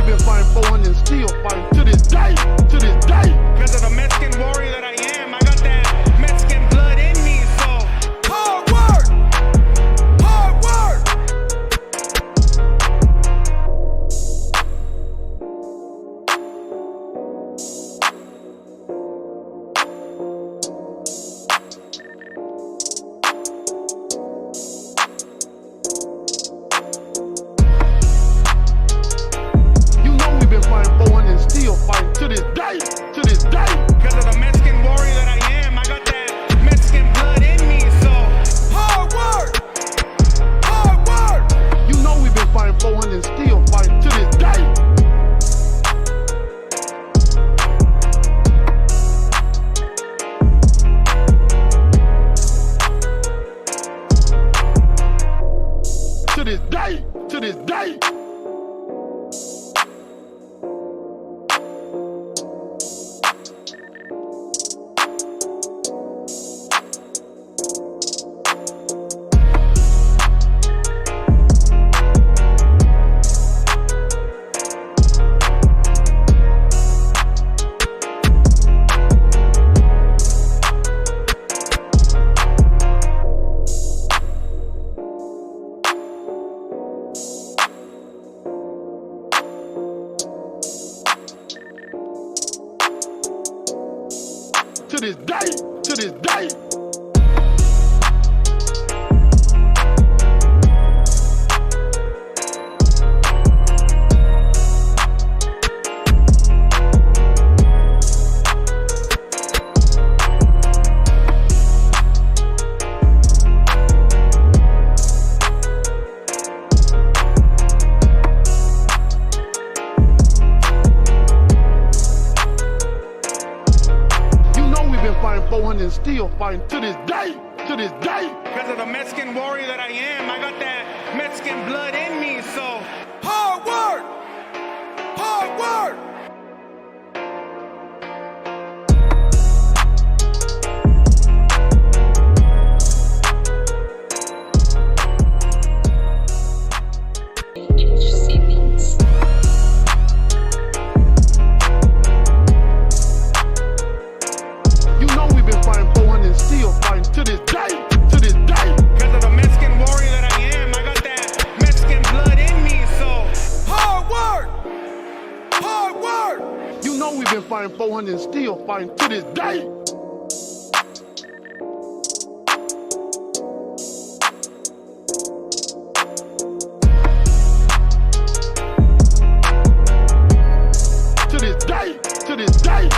been fighting 400 and still fighting to this day, to this day. Because of the Mexican warrior that I am, I got that Mexican blood in me, so hard work, hard work. You know we been fighting 400 and still fighting to this day, to this day. Because of the Mexican warrior that I am, I got that Mexican blood in me, so hard work, hard work. You know we been fighting 400 and still fighting to this day. To this day, to this day. To this day, to this day. Fighting 400 and still fighting to this day, to this day. Because of the Mexican warrior that I am, I got that Mexican blood in me, so hard work, hard work. Still fighting to this day, to this day. Because of the Mexican warrior that I am, I got that Mexican blood in me, so hard work, hard work. You know we've been fighting 400 and still fighting to this day. To this day, to this day.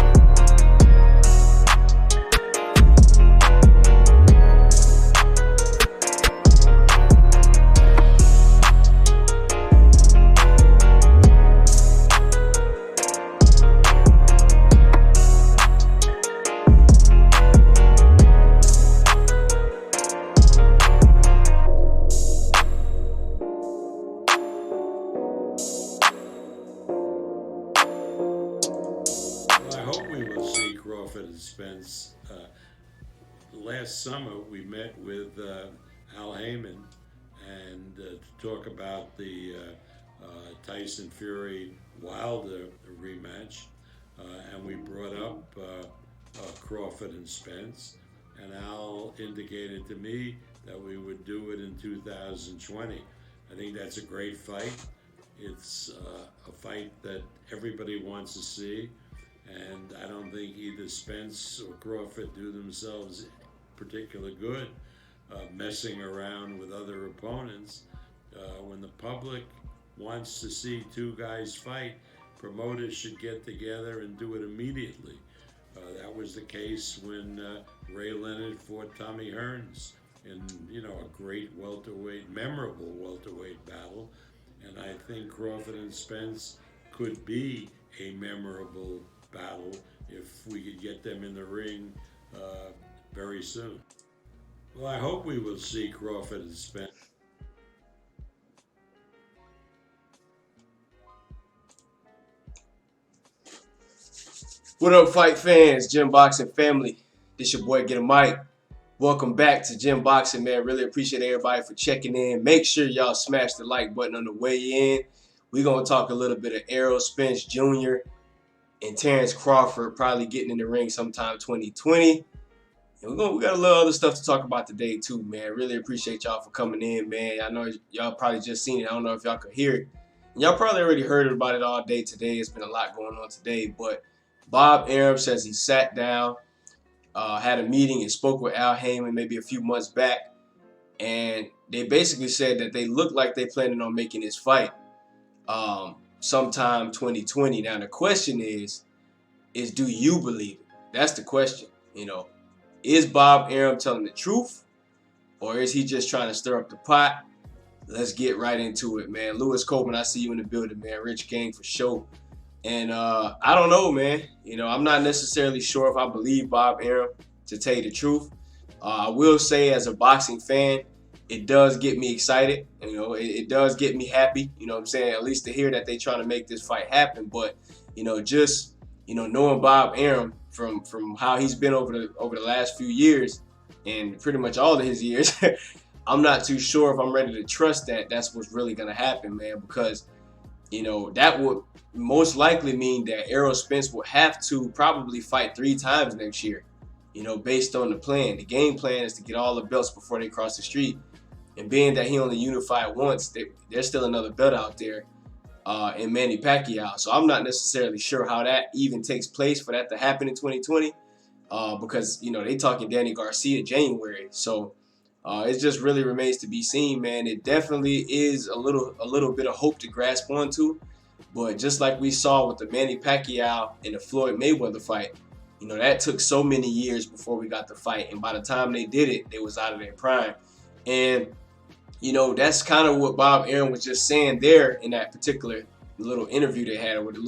I hope we will see Crawford and Spence. Last summer we met with Al Haymon and to talk about the Tyson Fury Wilder rematch, and we brought up Crawford and Spence, and Al indicated to me that we would do it in 2020. I think that's a great fight. It's a fight that everybody wants to see. And I don't think either Spence or Crawford do themselves particularly good messing around with other opponents. When the public wants to see two guys fight, promoters should get together and do it immediately. That was the case when Ray Leonard fought Tommy Hearns in, a great welterweight, memorable welterweight battle. And I think Crawford and Spence could be a memorable battle if we could get them in the ring very soon. Well, I hope we will see Crawford and Spence. What up, fight fans, Gym Boxing family? This your boy Get a Mic. Welcome back to Gym Boxing, man. Really appreciate everybody for checking in. Make sure y'all smash the like button on the way in. We're going to talk a little bit of Errol Spence Jr. and Terence Crawford probably getting in the ring sometime 2020. And we got a little other stuff to talk about today too, man. Really appreciate y'all for coming in, man. I know y'all probably just seen it. I don't know if y'all could hear it. And y'all probably already heard about it all day today. It's been a lot going on today. But Bob Arum says he sat down, had a meeting and spoke with Al Haymon maybe a few months back. And they basically said that they look like they planning on making this fight sometime 2020. Now, the question is do you believe it? That's the question, you know. Is Bob Arum telling the truth, or is he just trying to stir up the pot? Let's get right into it, man. Lewis Coleman, I see you in the building, man. Rich Gang for sure. And I don't know, man. You know, I'm not necessarily sure if I believe Bob Arum, to tell you the truth. I will say, as a boxing fan, it does get me excited. You know, it does get me happy. You know what I'm saying? At least to hear that they trying to make this fight happen. But, you know, just, you know, knowing Bob Arum from how he's been over the last few years and pretty much all of his years, I'm not too sure if I'm ready to trust that that's what's really going to happen, man, because, you know, that would most likely mean that Errol Spence will have to probably fight 3 times next year, you know, based on the plan. The game plan is to get all the belts before they cross the street. And being that he only unified once, there's still another belt out there in Manny Pacquiao. So I'm not necessarily sure how that even takes place for that to happen in 2020 because, you know, they talking Danny Garcia January. So it just really remains to be seen, man. It definitely is a little bit of hope to grasp onto. But just like we saw with the Manny Pacquiao and the Floyd Mayweather fight, you know, that took so many years before we got the fight. And by the time they did it, they was out of their prime. And you know, that's kind of what Bob Arum was just saying there in that particular little interview they had with it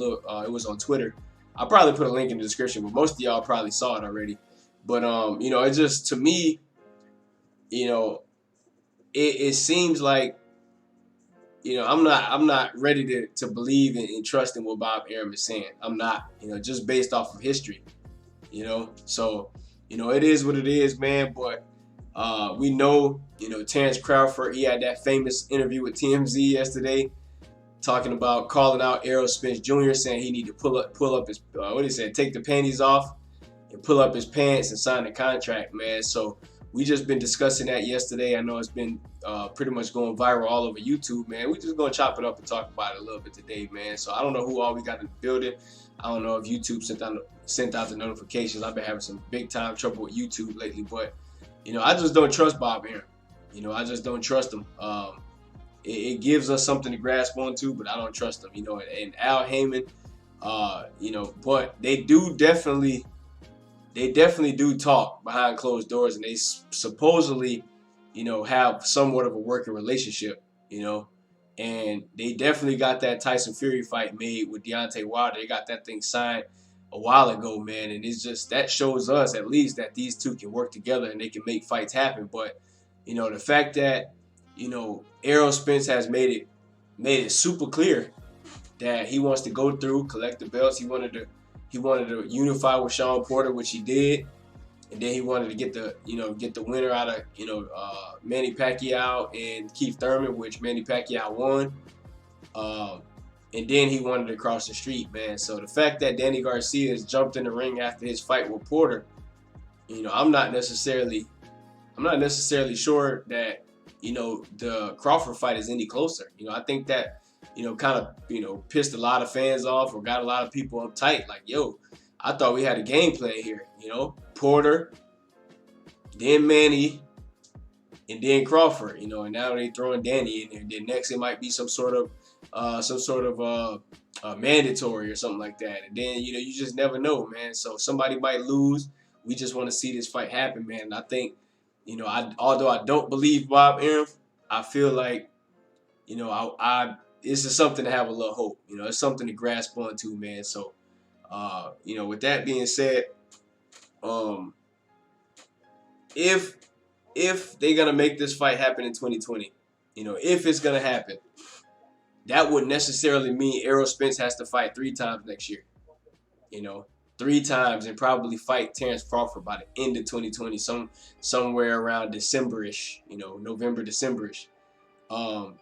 was on Twitter. I'll probably put a link in the description, but most of y'all probably saw it already. But, you know, it just, to me, you know, it seems like, you know, I'm not ready to believe and trust in what Bob Arum is saying. I'm not, you know, just based off of history, you know. So, you know, it is what it is, man, but we know, you know, Terence Crawford, he had that famous interview with TMZ yesterday talking about calling out Errol Spence Jr., saying he need to pull up his, what he said, take the panties off and pull up his pants and sign the contract, man. So we just been discussing that yesterday. I know it's been pretty much going viral all over YouTube, man. We just going to chop it up and talk about it a little bit today, man. So I don't know who all we got in the building. I don't know if YouTube sent out the notifications. I've been having some big time trouble with YouTube lately, but you know, I just don't trust Bob Arum. You know, I just don't trust him. It gives us something to grasp onto, but I don't trust him. You know, and Al Haymon, you know, but they definitely do talk behind closed doors, and they supposedly, you know, have somewhat of a working relationship. You know, and they definitely got that Tyson Fury fight made with Deontay Wilder. They got that thing signed a while ago, man, and it's just that shows us at least that these two can work together and they can make fights happen. But you know, the fact that, you know, Errol Spence has made it super clear that he wants to go through, collect the belts. He wanted to unify with Sean Porter, which he did, and then he wanted to get the winner out of, you know, Manny Pacquiao and Keith Thurman, which Manny Pacquiao won. And then he wanted to cross the street, man. So the fact that Danny Garcia has jumped in the ring after his fight with Porter, you know, I'm not necessarily sure that, you know, the Crawford fight is any closer. You know, I think that, you know, kind of, you know, pissed a lot of fans off or got a lot of people uptight. Like, yo, I thought we had a game plan here. You know, Porter, then Manny, and then Crawford. You know, and now they throwing Danny in there. Then next it might be some sort of mandatory or something like that. And then, you know, you just never know, man. So somebody might lose. We just want to see this fight happen, man. And I think, you know, although I don't believe Bob Arum, I feel like, you know, it's just something to have a little hope. You know, it's something to grasp onto, man. So, you know, with that being said, if they're gonna make this fight happen in 2020, you know, if it's gonna happen, that wouldn't necessarily mean Errol Spence has to fight 3 times next year. You know, 3 times and probably fight Terence Crawford by the end of 2020, somewhere around December-ish, you know, November, December-ish.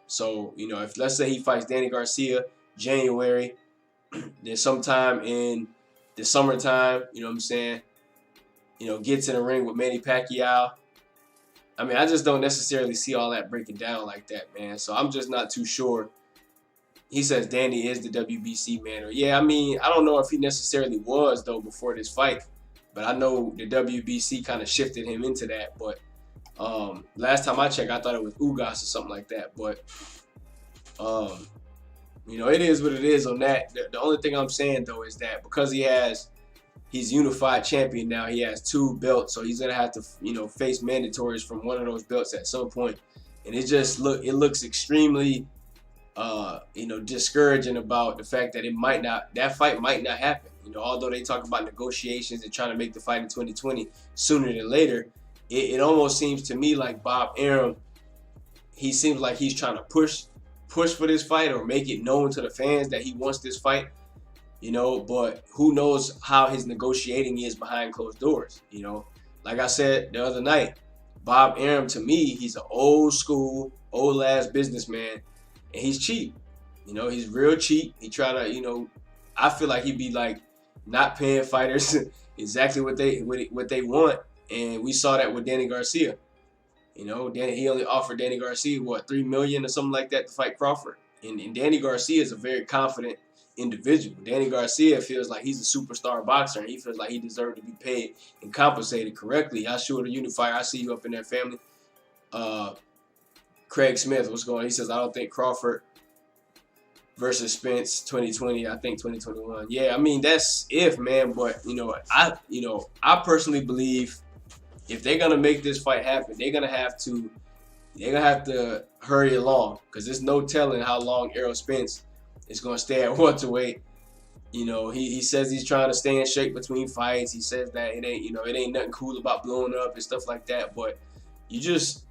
So, if let's say he fights Danny Garcia January, then sometime in the summertime, you know what I'm saying, gets in the ring with Manny Pacquiao. I mean, I just don't necessarily see all that breaking down like that, man. So I'm just not too sure. He says Danny is the WBC man. Or, yeah, I mean, I don't know if he necessarily was, though, before this fight. But I know the WBC kind of shifted him into that. But last time I checked, I thought it was Ugas or something like that. But, it is what it is on that. The only thing I'm saying, though, is that because he's unified champion now, he has 2 belts. So he's going to have to, face mandatories from one of those belts at some point. And it looks extremely, discouraging about the fact that that fight might not happen. Although they talk about negotiations and trying to make the fight in 2020 sooner than later, it almost seems to me like Bob Arum, he seems like he's trying to push for this fight or make it known to the fans that he wants this fight, but who knows how his negotiating is behind closed doors. Like I said the other night, Bob Arum, to me, he's an old school, old ass businessman, and he's cheap. He's real cheap. He try to, I feel like he'd be like not paying fighters exactly what they want, and we saw that with Danny Garcia. He only offered Danny Garcia $3 million or something like that to fight Crawford, and Danny Garcia is a very confident individual. Danny Garcia feels like he's a superstar boxer, and he feels like he deserved to be paid and compensated correctly. I sure the Unifier, I see you up in that family. Craig Smith, what's going on? He says, I don't think Crawford versus Spence 2020, I think 2021. Yeah, I mean, that's if, man, but I personally believe if they're gonna make this fight happen, they're gonna have to hurry along, because there's no telling how long Errol Spence is gonna stay at welterweight. He says he's trying to stay in shape between fights. He says that it ain't nothing cool about blowing up and stuff like that, but you just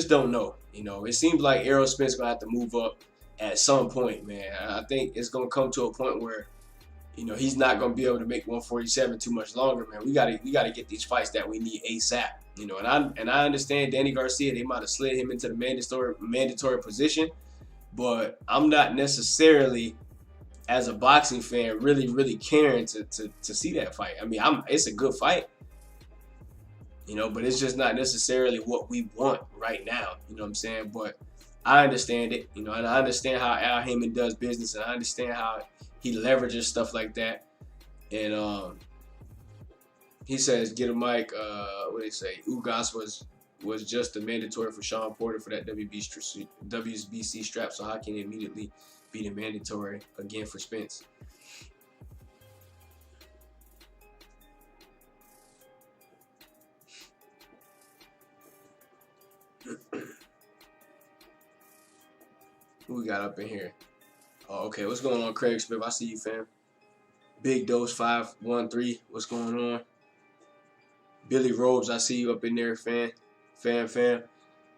don't know. It seems like Errol Spence gonna have to move up at some point, man. I think it's gonna come to a point where, he's not gonna be able to make 147 too much longer, man. We gotta get these fights that we need ASAP. And I understand Danny Garcia, they might have slid him into the mandatory position, but I'm not necessarily, as a boxing fan, really caring to see that fight. I mean, it's a good fight, but it's just not necessarily what we want right now. You know what I'm saying? But I understand it, and I understand how Al Haymon does business, and I understand how he leverages stuff like that. And he says, get a mic. What do they say? Ugas was just a mandatory for Sean Porter for that WBC strap, so how can he immediately be the mandatory again for Spence? Who we got up in here? Oh, okay. What's going on, Craig Smith? I see you, fam. Big Dose 513. What's going on? Billy Robes, I see you up in there, fam.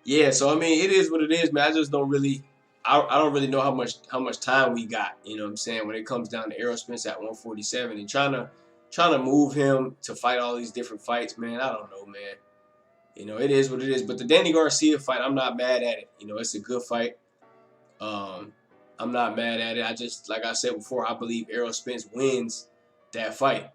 Yeah, so I mean, it is what it is, man. I just don't really, I don't really know how much time we got. You know what I'm saying? When it comes down to Errol Spence at 147 and trying to move him to fight all these different fights, man. I don't know, man. It is what it is. But the Danny Garcia fight, I'm not mad at it. It's a good fight. I'm not mad at it. I just, like I said before, I believe Errol Spence wins that fight.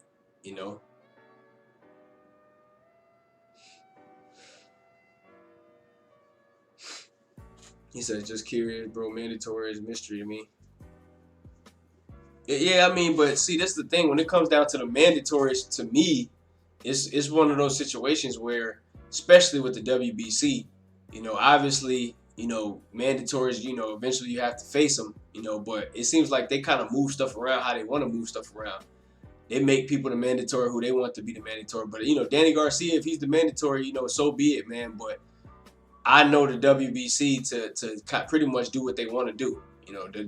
He said, just curious, bro. Mandatory is mystery to me. Yeah, I mean, but see, that's the thing. When it comes down to the mandatories, to me, it's one of those situations where, especially with the WBC, obviously, mandatories, eventually you have to face them, but it seems like they kind of move stuff around how they want to move stuff around. They make people the mandatory who they want to be the mandatory. But, Danny Garcia, if he's the mandatory, so be it, man. But I know the WBC to pretty much do what they want to do.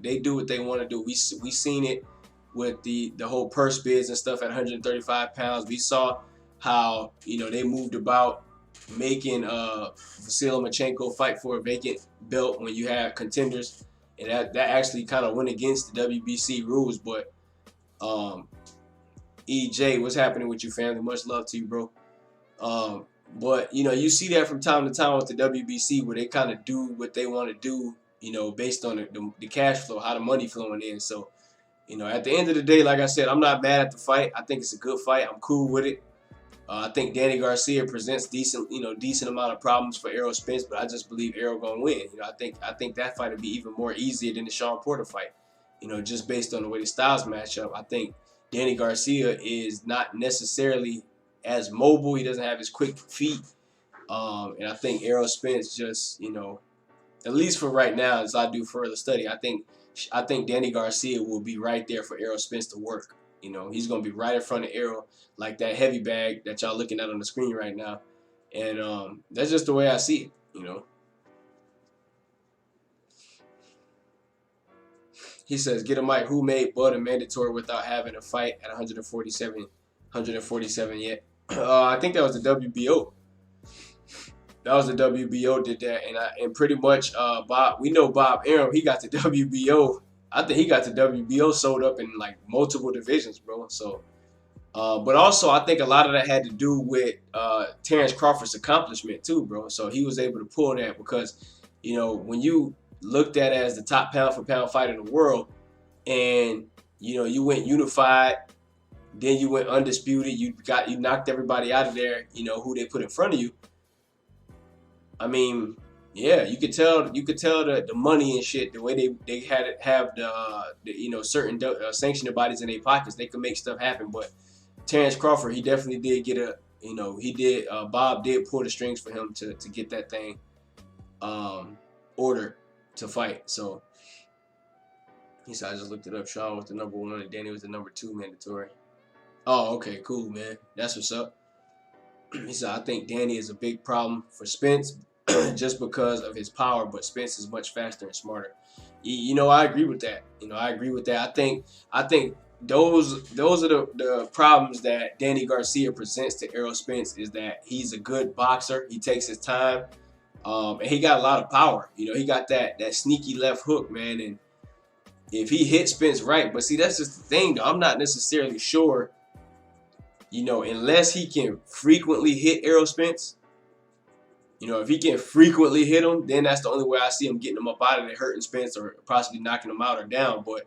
They do what they want to do. We seen it with the whole purse bids and stuff at 135 pounds. We saw how, they moved about making Vasily Lomachenko fight for a vacant belt when you have contenders, and that actually kind of went against the WBC rules. But EJ, what's happening with you, family? Much love to you, bro. But you see that from time to time with the WBC where they kind of do what they want to do, based on the cash flow, how the money flowing in. So, at the end of the day, like I said, I'm not mad at the fight. I think it's a good fight. I'm cool with it. I think Danny Garcia presents decent amount of problems for Errol Spence, but I just believe Errol gonna win. I think that fight would be even more easier than the Sean Porter fight. Just based on the way the styles match up. I think Danny Garcia is not necessarily as mobile. He doesn't have his quick feet, and I think Errol Spence just at least for right now, as I do further study, I think Danny Garcia will be right there for Errol Spence to work. He's going to be right in front of Errol, like that heavy bag that y'all looking at on the screen right now. And that's just the way I see it. He says, get a mic. Who made Bud a mandatory without having a fight at 147 yet? I think that was the WBO. That was the WBO did that, and pretty much Bob. We know Bob Arum. He got the WBO. I think he got the WBO sold up in like multiple divisions, bro. So, but also I think a lot of that had to do with Terence Crawford's accomplishment too, bro. So he was able to pull that because, when you looked at it as the top pound for pound fighter in the world, and you went unified, then you went undisputed. You knocked everybody out of there. Who they put in front of you. I mean, yeah, you could tell the money and shit, the way they had it have the certain sanctioning bodies in their pockets, they could make stuff happen. But Terence Crawford, he definitely did get Bob did pull the strings for him to get that thing ordered to fight. So he said, I just looked it up. Sean was the number 1 and Danny was the number 2 mandatory. Oh, okay, cool, man. That's what's up. He said, I think Danny is a big problem for Spence just because of his power, but Spence is much faster and smarter. I agree with that. I agree with that. I think those are the problems that Danny Garcia presents to Errol Spence is that he's a good boxer. He takes his time, and he got a lot of power. He got that sneaky left hook, man. And if he hits Spence right, but see, that's just the thing, though. I'm not necessarily sure. Unless he can frequently hit Errol Spence, if he can frequently hit him, then that's the only way I see him getting him up out of there, hurting Spence or possibly knocking him out or down. But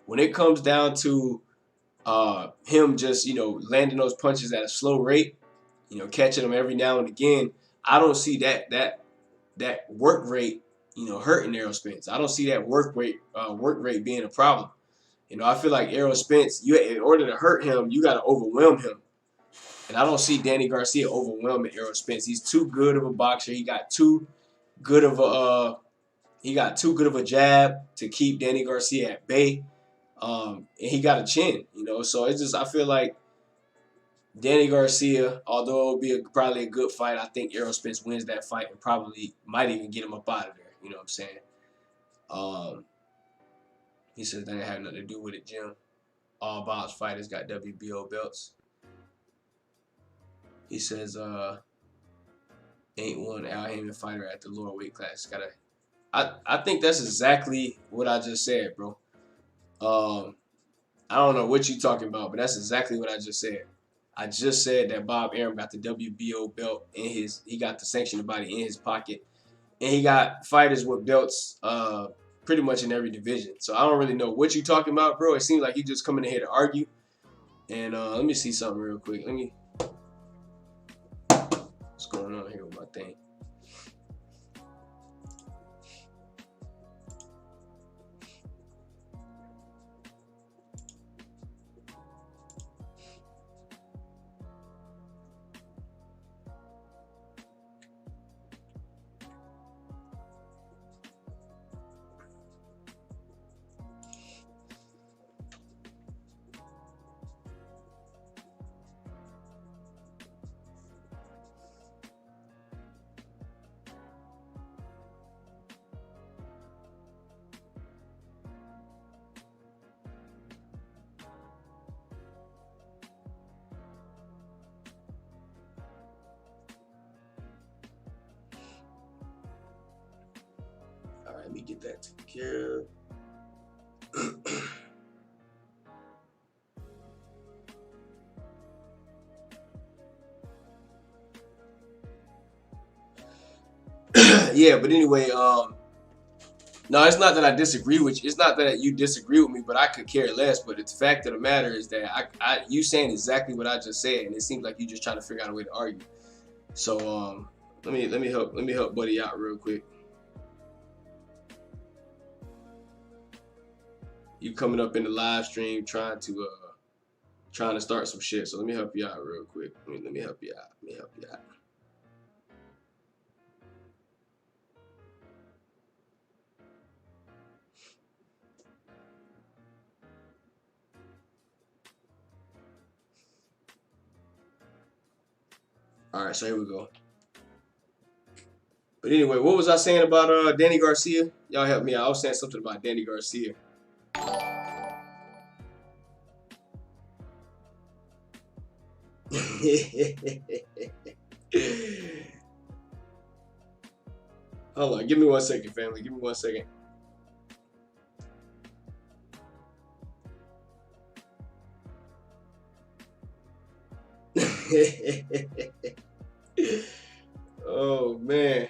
when it comes down to him just, landing those punches at a slow rate, catching them every now and again, I don't see that work rate, hurting Errol Spence. I don't see that work rate being a problem. I feel like Errol Spence, in order to hurt him, you got to overwhelm him. And I don't see Danny Garcia overwhelming Errol Spence. He's too good of a boxer. He got too good of a jab to keep Danny Garcia at bay. And he got a chin, So it's just I feel like Danny Garcia, although it will be probably a good fight, I think Errol Spence wins that fight and probably might even get him up out of there. You know what I'm saying? He says that didn't have nothing to do with it, Jim. All box fighters got WBO belts. He says, ain't one Al Haymon fighter at the lower weight class. I think that's exactly what I just said, bro. I don't know what you're talking about, but that's exactly what I just said. I just said that Bob Arum got the WBO belt he got the sanctioning body in his pocket. And he got fighters with belts pretty much in every division. So I don't really know what you're talking about, bro. It seems like you're just coming in here to argue. And let me see something real quick. What's going on here with my thing? All right, let me get that taken care of. Yeah, but anyway, no, it's not that I disagree with you. It's not that you disagree with me, but I could care less. But the fact of the matter is that you saying exactly what I just said, and it seems like you just trying to figure out a way to argue. So let me help Buddy out real quick. You coming up in the live stream trying to start some shit. So let me help you out real quick. Let me help you out. All right, so here we go. But anyway, what was I saying about Danny Garcia? Y'all help me out. I was saying something about Danny Garcia. Hold on, give me 1 second, family. Give me 1 second. Oh man.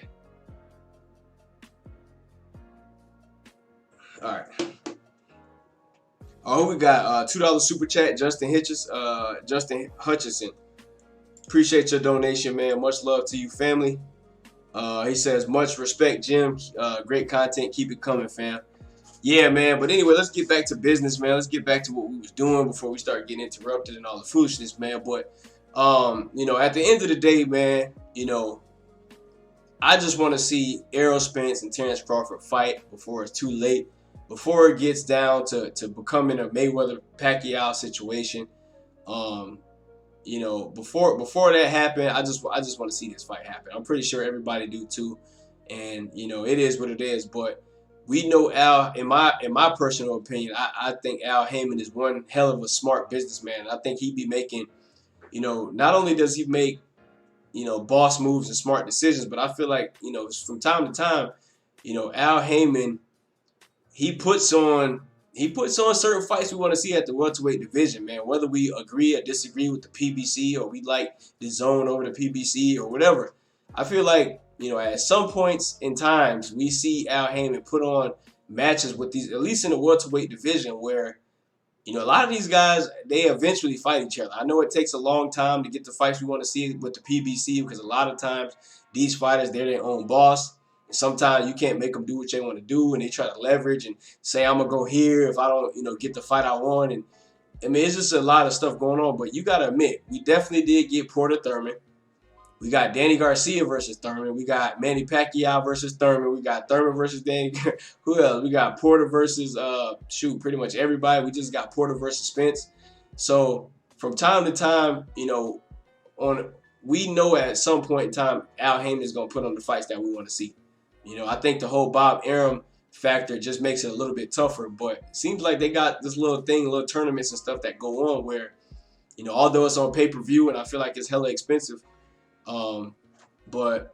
All right. Oh, we got $2 super chat, Justin Hutchison. Appreciate your donation, man. Much love to you, family. He says, much respect, Jim. Great content. Keep it coming, fam. Yeah, man. But anyway, let's get back to business, man. Let's get back to what we was doing before we start getting interrupted and all the foolishness, man. But at the end of the day, man, I just want to see Errol Spence and Terence Crawford fight before it's too late, before it gets down to becoming a Mayweather-Pacquiao situation. Before that happened, I just want to see this fight happen. I'm pretty sure everybody do too, and it is what it is. But we know Al. In my personal opinion, I think Al Haymon is one hell of a smart businessman. I think he'd be making, not only does he make, boss moves and smart decisions, but I feel like, from time to time, Al Haymon, he puts on certain fights we want to see at the welterweight division, man. Whether we agree or disagree with the PBC, or we like the zone over the PBC or whatever, I feel like, at some points in times we see Al Haymon put on matches with these, at least in the welterweight division, where a lot of these guys, they eventually fight each other. I know it takes a long time to get the fights we want to see with the PBC, because a lot of times these fighters, they're their own boss. Sometimes you can't make them do what they want to do, and they try to leverage and say, I'm going to go here if I don't, get the fight I want. And I mean, it's just a lot of stuff going on. But you got to admit, we definitely did get Porter Thurman. We got Danny Garcia versus Thurman. We got Manny Pacquiao versus Thurman. We got Thurman versus Danny. Who else? We got Porter versus, pretty much everybody. We just got Porter versus Spence. So from time to time, we know at some point in time, Al Haymon is going to put on the fights that we want to see. I think the whole Bob Arum factor just makes it a little bit tougher. But it seems like they got this little tournaments and stuff that go on where, although it's on pay-per-view and I feel like it's hella expensive, but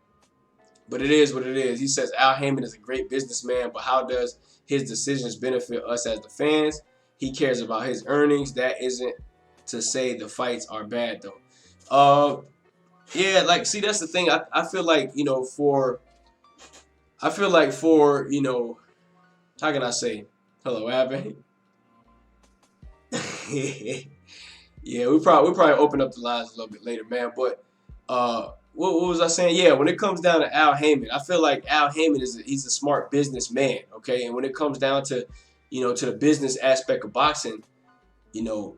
it is what it is. He says Al Haymon is a great businessman, but how does his decisions benefit us as the fans? He cares about his earnings. That isn't to say the fights are bad, though. See, that's the thing. I feel like, how can I say? Hello, Abby. Yeah, we probably open up the lines a little bit later, man. But what was I saying? Yeah, when it comes down to Al Haymon, I feel like Al Haymon he's a smart businessman, okay? And when it comes down to, to the business aspect of boxing,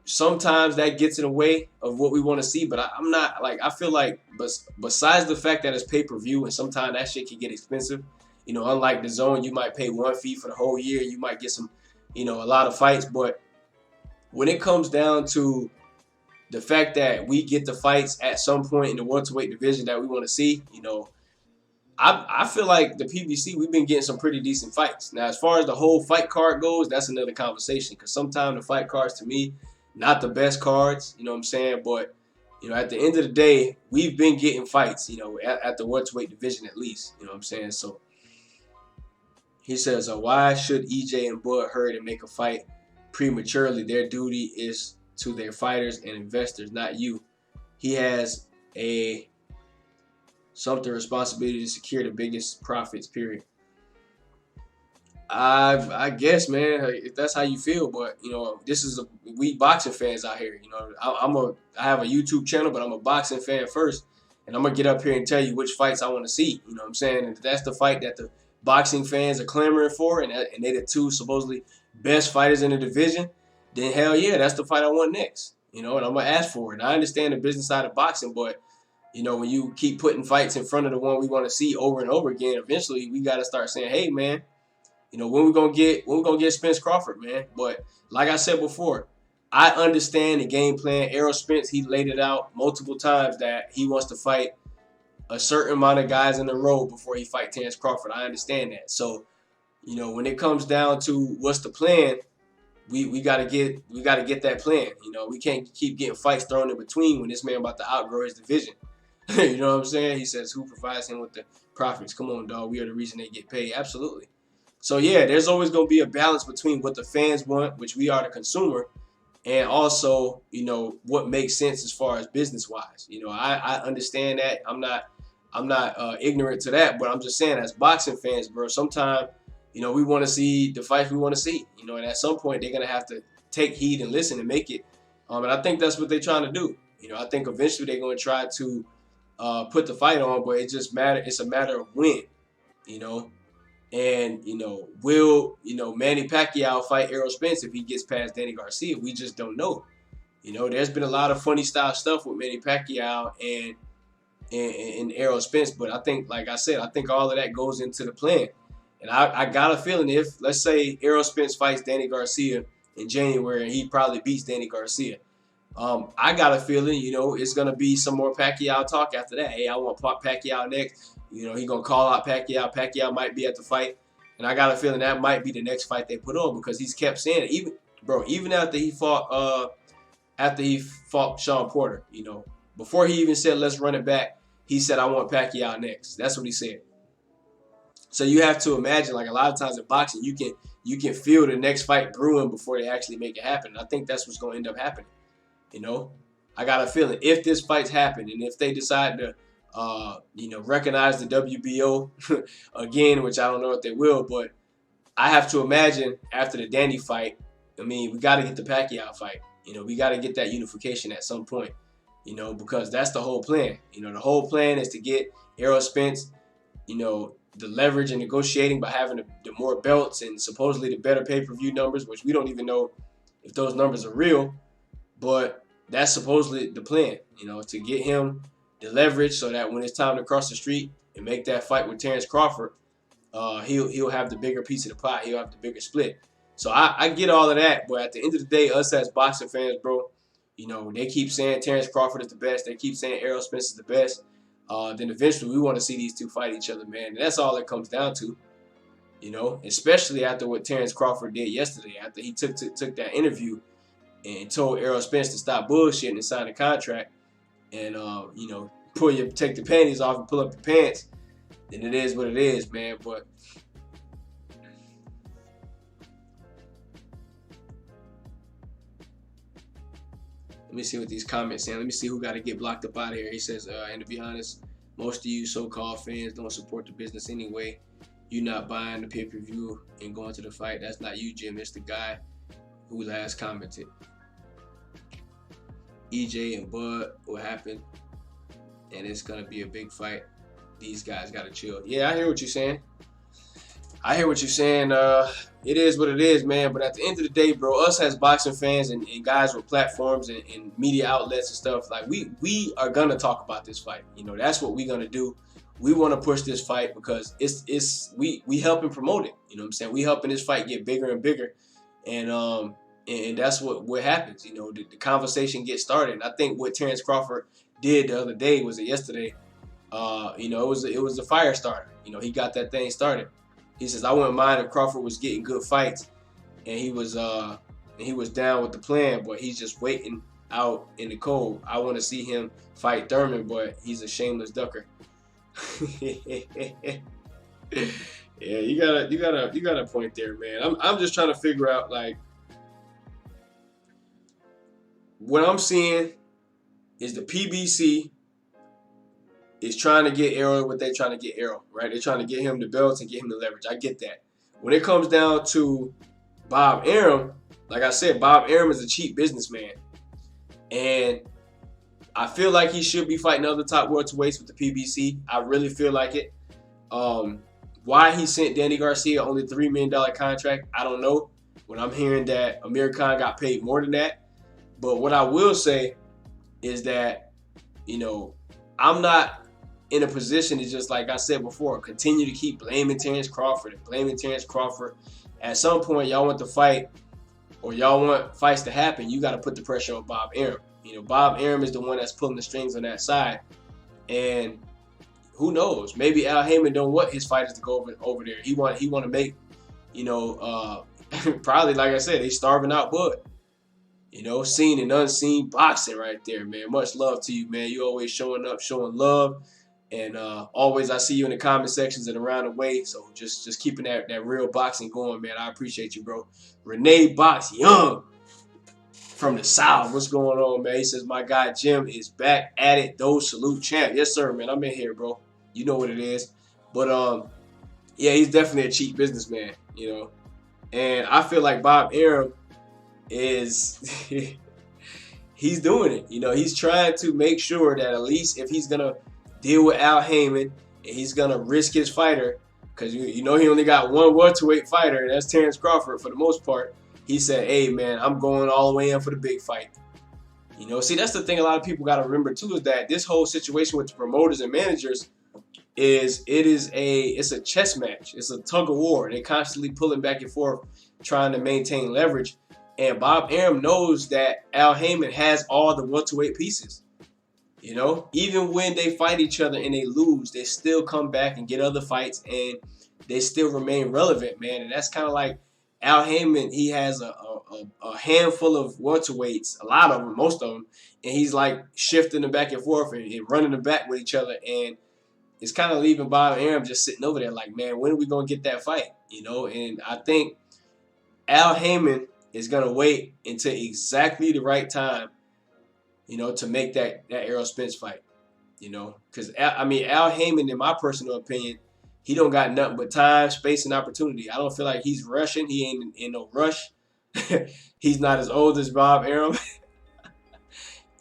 sometimes that gets in the way of what we want to see. But I'm not, I feel like, besides the fact that it's pay-per-view and sometimes that shit can get expensive, unlike the zone, you might pay one fee for the whole year. You might get some, a lot of fights. But when it comes down to the fact that we get the fights at some point in the welterweight division that we want to see, I feel like the PBC, we've been getting some pretty decent fights. Now, as far as the whole fight card goes, that's another conversation, because sometimes the fight cards, to me, not the best cards, you know what I'm saying? But, at the end of the day, we've been getting fights, at the welterweight division at least, you know what I'm saying? So he says, why should EJ and Bud hurry to make a fight prematurely? Their duty is to their fighters and investors, not you. He has a something responsibility to secure the biggest profits, period. I guess, man, if that's how you feel, but you know, we boxing fans out here. You know, I have a YouTube channel, but I'm a boxing fan first, and I'm gonna get up here and tell you which fights I want to see. You know what I'm saying? And if that's the fight that the boxing fans are clamoring for, and they're the two supposedly best fighters in the division, then hell yeah, that's the fight I want next. You know, and I'm gonna ask for it. And I understand the business side of boxing, but you know, when you keep putting fights in front of the one we want to see over and over again, eventually we got to start saying, hey, man. You know, when we gonna get Spence Crawford, man? But like I said before, I understand the game plan. Errol Spence, he laid it out multiple times that he wants to fight a certain amount of guys in a row before he fight Terence Crawford. I understand that. So, you know, when it comes down to what's the plan, we gotta get that plan. You know, we can't keep getting fights thrown in between when this man about to outgrow his division. You know what I'm saying? He says, who provides him with the profits? Come on, dog. We are the reason they get paid. Absolutely. So, yeah, there's always going to be a balance between what the fans want, which we are the consumer, and also, you know, what makes sense as far as business-wise. You know, I understand that. I'm not ignorant to that, but I'm just saying as boxing fans, bro, sometimes, you know, we want to see the fights we want to see, you know, and at some point they're going to have to take heed and listen and make it. And I think that's what they're trying to do. You know, I think eventually they're going to try to put the fight on, but it's a matter of when, you know. And, you know, will, you know, Manny Pacquiao fight Errol Spence if he gets past Danny Garcia? We just don't know. You know, there's been a lot of funny style stuff with Manny Pacquiao and Errol Spence. But I think, like I said, I think all of that goes into the plan. And I got a feeling if, let's say, Errol Spence fights Danny Garcia in January and he probably beats Danny Garcia, I got a feeling, you know, it's going to be some more Pacquiao talk after that. Hey, I want Pacquiao next. You know, he going to call out Pacquiao. Pacquiao might be at the fight. And I got a feeling that might be the next fight they put on because he's kept saying it. Even after he fought Sean Porter, you know, before he even said, let's run it back, he said, I want Pacquiao next. That's what he said. So you have to imagine, like a lot of times in boxing, you can feel the next fight brewing before they actually make it happen. And I think that's what's going to end up happening. You know, I got a feeling if this fight's happen and if they decide to, you know, recognize the WBO again, which I don't know if they will, but I have to imagine after the Danny fight, I mean, we got to get the Pacquiao fight. You know, we got to get that unification at some point, you know, because that's the whole plan. You know, the whole plan is to get Errol Spence, you know, the leverage and negotiating by having the more belts and supposedly the better pay-per-view numbers, which we don't even know if those numbers are real, but that's supposedly the plan, you know, to get him the leverage so that when it's time to cross the street and make that fight with Terence Crawford, he'll have the bigger piece of the pie. He'll have the bigger split. So I get all of that, but at the end of the day, us as boxing fans, bro, you know, they keep saying Terence Crawford is the best. They keep saying Errol Spence is the best. Then eventually we want to see these two fight each other, man. And that's all it comes down to, you know, especially after what Terence Crawford did yesterday, after he took that interview and told Errol Spence to stop bullshitting and sign a contract and, you know, take the panties off and pull up the pants, then it is what it is, man. But let me see what these comments saying. Let me see who got to get blocked up out of here. He says, and to be honest, most of you so-called fans don't support the business anyway. You not buying the pay-per-view and going to the fight. That's not you, Jim. It's the guy who last commented. EJ and Bud, what happened? And it's going to be a big fight. These guys got to chill. Yeah, I hear what you're saying. It is what it is, man. But at the end of the day, bro, us as boxing fans and guys with platforms and media outlets and stuff, like we are going to talk about this fight. You know, that's what we're going to do. We want to push this fight because we helping promote it. You know what I'm saying? We helping this fight get bigger and bigger. And that's what happens. You know, the conversation gets started. And I think what Terence Crawford did the other day, was it yesterday? You know, it was a fire starter. You know, he got that thing started. He says, I wouldn't mind if Crawford was getting good fights and he was down with the plan, but he's just waiting out in the cold. I want to see him fight Thurman, but he's a shameless ducker. Yeah, you got a point there, man. I'm just trying to figure out, like, what I'm seeing is the PBC is trying to get Errol what they're trying to get Errol, right? They're trying to get him the belts and get him the leverage. I get that. When it comes down to Bob Arum, like I said, Bob Arum is a cheap businessman. And I feel like he should be fighting other top welterweights with the PBC. I really feel like it. Why he sent Danny Garcia only $3 million contract, I don't know. When I'm hearing that Amir Khan got paid more than that. But what I will say is that, you know, I'm not in a position to just, like I said before, continue to keep blaming Terence Crawford and blaming Terence Crawford. At some point, y'all want to fight or y'all want fights to happen, you got to put the pressure on Bob Arum. You know, Bob Arum is the one that's pulling the strings on that side. And who knows? Maybe Al Haymon don't want his fighters to go over there. He want to make, you know, probably, like I said, they starving out Bud. You know, seen and unseen boxing right there, man. Much love to you, man. You always showing up, showing love. And always I see you in the comment sections and around the way. So just keeping that real boxing going, man. I appreciate you, bro. Renee Box Young from the South. What's going on, man? He says, my guy Jim is back at it. Those salute champ. Yes, sir, man. I'm in here, bro. You know what it is. But, yeah, he's definitely a cheap businessman, you know. And I feel like Bob Arum is he's doing it. You know, he's trying to make sure that at least if he's going to deal with Al Haymon and he's going to risk his fighter, because you know he only got one welterweight fighter, and that's Terence Crawford for the most part. He said, hey, man, I'm going all the way in for the big fight. You know, see, that's the thing a lot of people got to remember, too, is that this whole situation with the promoters and managers it's a chess match. It's a tug of war. They're constantly pulling back and forth, trying to maintain leverage. And Bob Arum knows that Al Haymon has all the welterweight pieces. You know, even when they fight each other and they lose, they still come back and get other fights, and they still remain relevant, man. And that's kind of like Al Haymon. He has a handful of welterweights, a lot of them, most of them, and he's like shifting them back and forth and running them back with each other. And it's kind of leaving Bob Arum just sitting over there like, man, when are we going to get that fight? You know, and I think Al Haymon is going to wait until exactly the right time, you know, to make that Errol Spence fight, you know. Because, I mean, Al Haymon, in my personal opinion, he don't got nothing but time, space, and opportunity. I don't feel like he's rushing. He ain't in no rush. He's not as old as Bob Arum.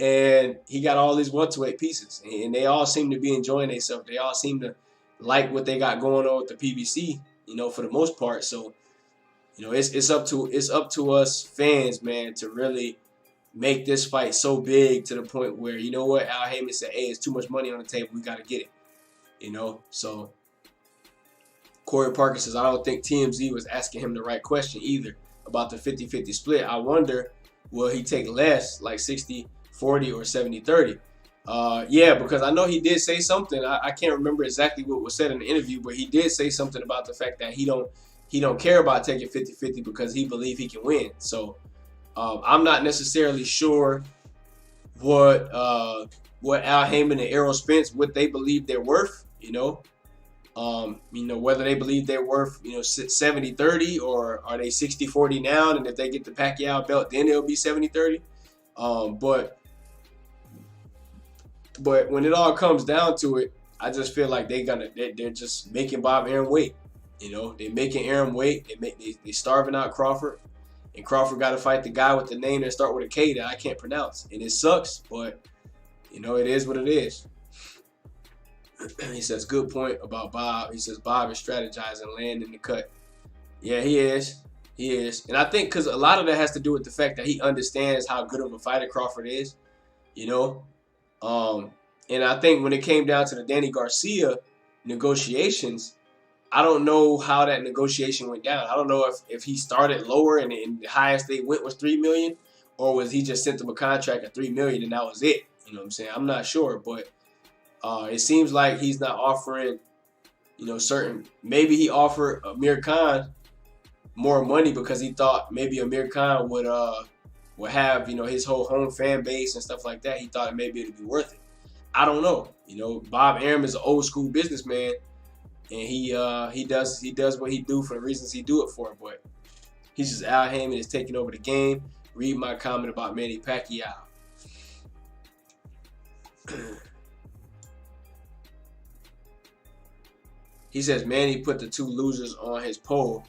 And he got all these welterweight pieces, and they all seem to be enjoying themselves. They all seem to like what they got going on with the PBC, you know, for the most part. So, you know, it's up to us fans, man, to really make this fight so big to the point where, you know what, Al Haymon said, hey, it's too much money on the table. We got to get it, you know. So Corey Parker says, I don't think TMZ was asking him the right question either about the 50-50 split. I wonder, will he take less, like 60-40 or 70-30? Yeah, because I know he did say something. I can't remember exactly what was said in the interview, but he did say something about the fact that he don't care about taking 50-50 because he believes he can win. So I'm not necessarily sure what Al Haymon and Errol Spence, what they believe they're worth, you know. Whether they believe they're worth, 70-30 or are they 60-40 now, and if they get the Pacquiao belt, then it'll be 70-30. But when it all comes down to it, I just feel like they're just making Bob Arum wait. You know, they're making Arum wait. They starving out Crawford, and Crawford got to fight the guy with the name that start with a K that I can't pronounce, and it sucks, but you know it is what it is. He says, good point about Bob. He says Bob is strategizing, landing the cut. Yeah, he is. He is. And I think because a lot of that has to do with the fact that he understands how good of a fighter Crawford is, you know. And I think when it came down to the Danny Garcia negotiations, I don't know how that negotiation went down. I don't know if he started lower and the highest they went was $3 million, or was he just sent them a contract at $3 million and that was it. You know what I'm saying? I'm not sure, but it seems like he's not offering, certain. Maybe he offered Amir Khan more money because he thought maybe Amir Khan would have, his whole home fan base and stuff like that. He thought maybe it'd be worth it. I don't know. Bob Arum is an old school businessman, and he does what he do for the reasons he do it for. But he's just Al Haymon is taking over the game. Read my comment about Manny Pacquiao. He says Manny put the 2 losers on his poll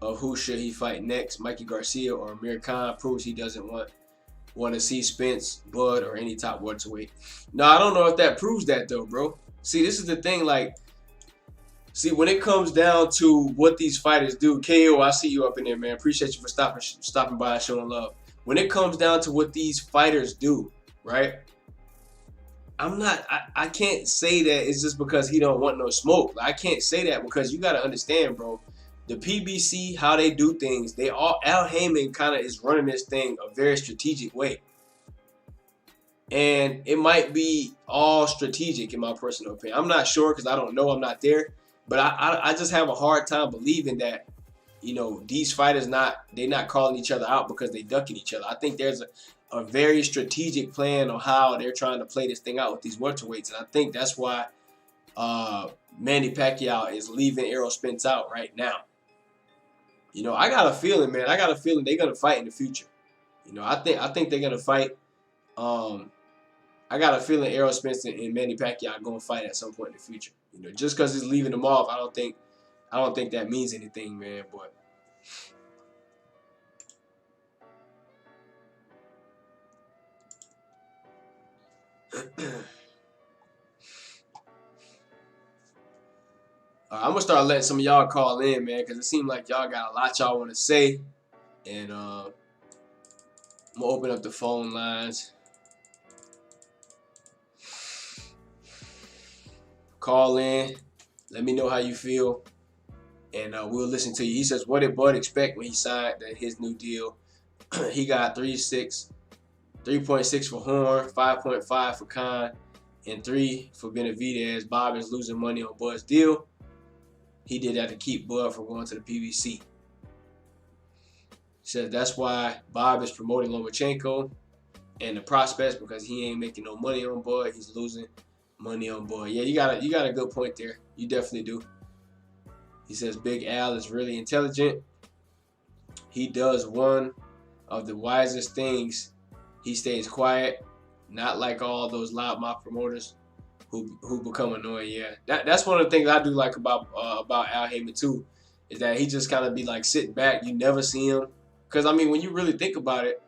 of who should he fight next, Mikey Garcia or Amir Khan. Proves he doesn't want to see Spence, Bud, or any top welterweight. No, I don't know if that proves that though, bro. See, this is the thing. Like, see, when it comes down to what these fighters do, KO, I see you up in there, man. Appreciate you for stopping by and showing love. When it comes down to what these fighters do, right? I can't say that it's just because he don't want no smoke. I can't say that because you got to understand, bro. The PBC, how they do things, Al Haymon kind of is running this thing a very strategic way. And it might be all strategic in my personal opinion. I'm not sure because I don't know. I'm not there. But I just have a hard time believing that, you know, these fighters they're not calling each other out because they ducking each other. I think there's a very strategic plan on how they're trying to play this thing out with these welterweights. And I think that's why Manny Pacquiao is leaving Errol Spence out right now. You know, I got a feeling, man. I got a feeling they're gonna fight in the future. You know, I think they're gonna fight. I got a feeling Errol Spence and Manny Pacquiao are gonna fight at some point in the future. You know, just because he's leaving them off, I don't think that means anything, man. But I'm gonna start letting some of y'all call in, man, because it seems like y'all got a lot y'all want to say, and I'm gonna open up the phone lines. Call in, let me know how you feel, and we'll listen to you. He says, what did Bud expect when he signed his new deal? He got 3.6 for Horn, 5.5 for Khan, and 3 for Benavidez. Bob is losing money on Bud's deal. He did that to keep Bud from going to the PBC. He says that's why Bob is promoting Lomachenko and the prospects, because he ain't making no money on Bud. He's losing money on Bud. Yeah, you got a good point there. You definitely do. He says Big Al is really intelligent. He does one of the wisest things. He stays quiet, not like all those loudmouth promoters who become annoying. Yeah, that's one of the things I do like about Al Haymon too, is that he just kind of be like sitting back. You never see him, because I mean, when you really think about it,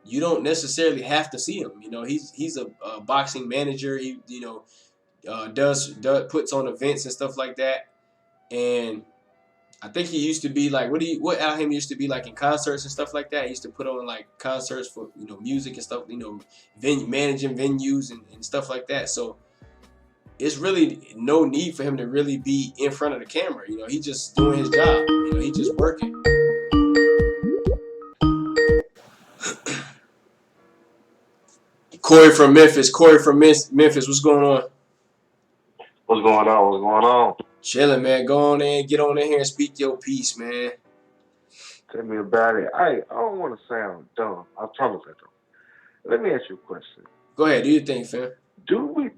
you don't necessarily have to see him. You know, he's a boxing manager. He puts on events and stuff like that. And I think he used to be like what Al Haymon used to be like in concerts and stuff like that. He used to put on like concerts for, you know, music and stuff, you know, managing venues and stuff like that. So it's really no need for him to really be in front of the camera. You know, he's just doing his job. You know, he's just working. Corey from Memphis. What's going on? What's going on? Chilling, man. Go on in, get on in here and speak your piece, man. Tell me about it. I don't want to sound dumb. I promise I don't. Let me ask you a question. Go ahead. Do your thing, fam. Do we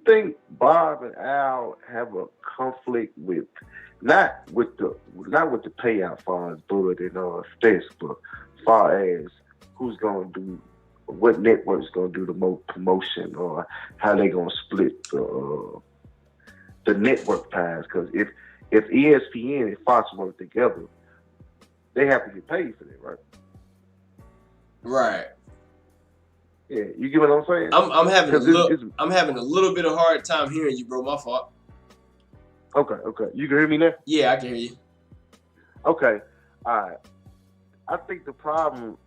think Bob and Al have a conflict with not with the payout far as Bud and Spence, but far as who's gonna do, what network's gonna do the most promotion, or how they gonna split the network pies? Because if ESPN and Fox work together, they have to get paid for that, right? Right. Yeah, you get what I'm saying? I'm having a little bit of hard time hearing you, bro. My fault. Okay. You can hear me now? Yeah, I can hear you. Okay. All right. I think the problem,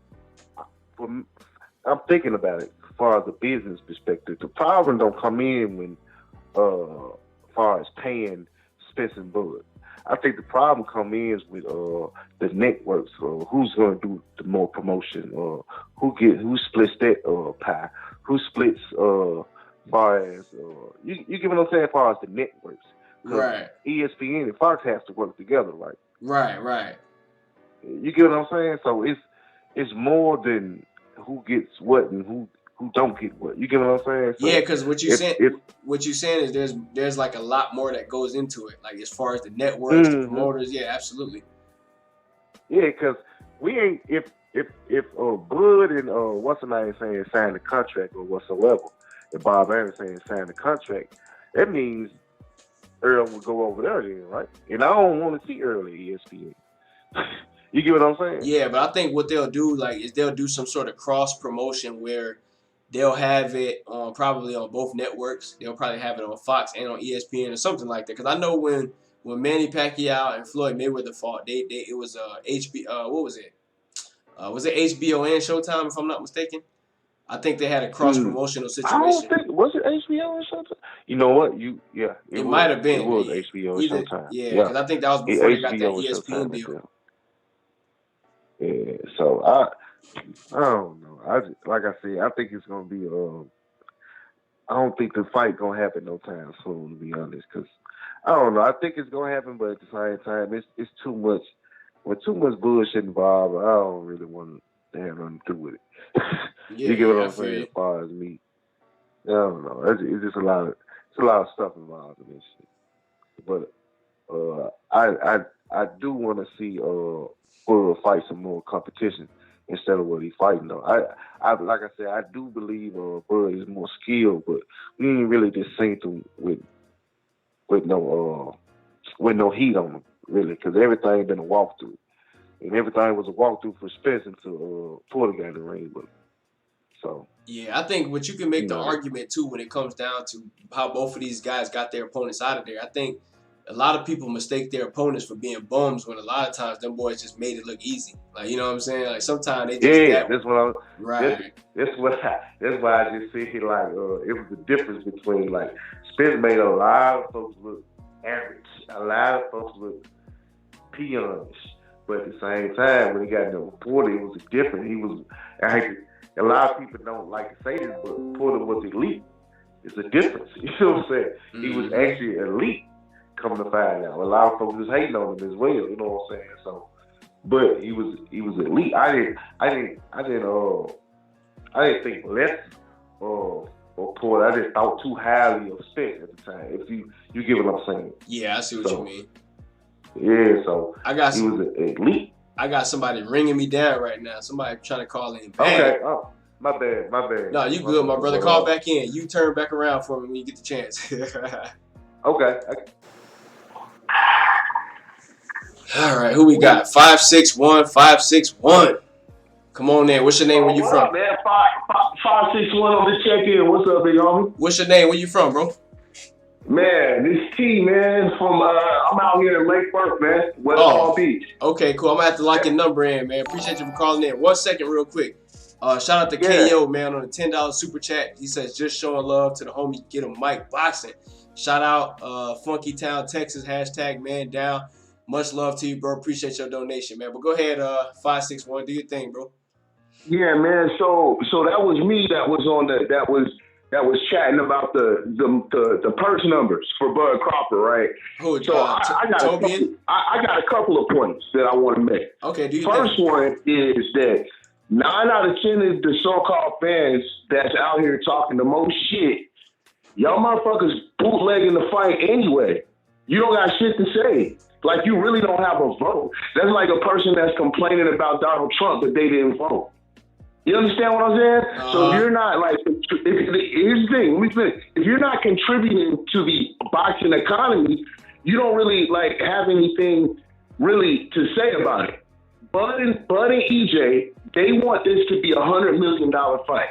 I'm thinking about it as far as the business perspective. The problem don't come in when, as far as paying Spence and Bud. I think the problem comes in with the networks, or who's going to do the more promotion, or who splits that pie, who splits far as you get what I'm saying, as far as the networks. Right. ESPN and Fox have to work together, right? Right. You get what I'm saying? So it's more than who gets what and who don't get what. You get what I'm saying? So yeah, because what you're saying is there's like a lot more that goes into it, like as far as the networks, the promoters. Yeah, absolutely. Yeah, because we ain't if Bud and what's the name saying sign the contract or whatsoever, if Bob Arum saying sign the contract, that means Earl would go over there then, right? And I don't want to see Earl at ESPN. You get what I'm saying? Yeah, but I think what they'll do is they'll do some sort of cross promotion where they'll have it on probably on both networks. They'll probably have it on Fox and on ESPN or something like that. Because I know when Manny Pacquiao and Floyd Mayweather fought, it was what was it? Was it HBO and Showtime, if I'm not mistaken? I think they had a cross promotional situation. I don't think, was it HBO or something? You know what? It might have been. It was HBO or Showtime. Yeah, because I think that was before they got that ESPN deal. Yeah, so I don't know. Like I said, I think it's gonna be. I don't think the fight gonna happen no time soon, to be honest. Cause I don't know. I think it's gonna happen, but at the same time, it's too much. With too much bullshit involved, I don't really want to have nothing to do with it. You get what I'm saying? As far as me, I don't know. It's just a lot of stuff involved in this shit. But I do want to see Bud fight some more competition instead of what he's fighting though. I like I said, I do believe Bud is more skilled, but we ain't really just seen him with no heat on him really, because everything been a walkthrough, and everything was a walkthrough for Spence until Porter got in the ring with him. So yeah, I think what you can make the argument too when it comes down to how both of these guys got their opponents out of there. I think a lot of people mistake their opponents for being bums when a lot of times them boys just made it look easy. Like, you know what I'm saying? Like sometimes they just that's what I'm right. That's why I just see like it was the difference between like Spence made a lot of folks look average, a lot of folks look peons, but at the same time when he got into Porter, it was different. A lot of people don't like to say this, but Porter was elite. It's a difference. You know what I'm saying? He was actually elite. Coming to find out, a lot of folks was hating on him as well. You know what I'm saying? So, but he was elite. I didn't think less of Porter. I just thought too highly of Spence at the time. If you get what I'm saying? Yeah, I see what you mean. Yeah, so he was elite. I got somebody ringing me down right now. Somebody trying to call in. Okay. Oh, my bad. No, you good, my brother. Call back in. You turn back around for me when you get the chance. Okay. All right, who we got? 561. Come on in. What's your name? Where you from? Man, 561 on the check-in. What's up, big homie? What's your name? Where you from, bro? Man, this T, man, from I'm out here in Lake Worth, man, West Palm Beach. Okay, cool. I'm gonna have to lock your number in, man. Appreciate you for calling in. 1 second, real quick. Shout out to KO, man, on the $10 super chat. He says just showing love to the homie. Get him Mike Boxing. Shout out Funky Town, Texas. # man down. Much love to you, bro. Appreciate your donation, man. But go ahead, 561. Do your thing, bro. Yeah, man. So that was me that was on that was chatting about the purse numbers for Bud Crawford, right? Who? So I got a couple of points that I want to make. Okay, do you First one is that 9 out of 10 of the so-called fans that's out here talking the most shit, y'all motherfuckers bootlegging the fight anyway. You don't got shit to say. Like, you really don't have a vote. That's like a person that's complaining about Donald Trump that they didn't vote. You understand what I'm saying? So if you're not, like, here's the thing. Let me finish. If you're not contributing to the boxing economy, you don't really, like, have anything really to say about it. Bud and EJ, they want this to be a $100 million fight.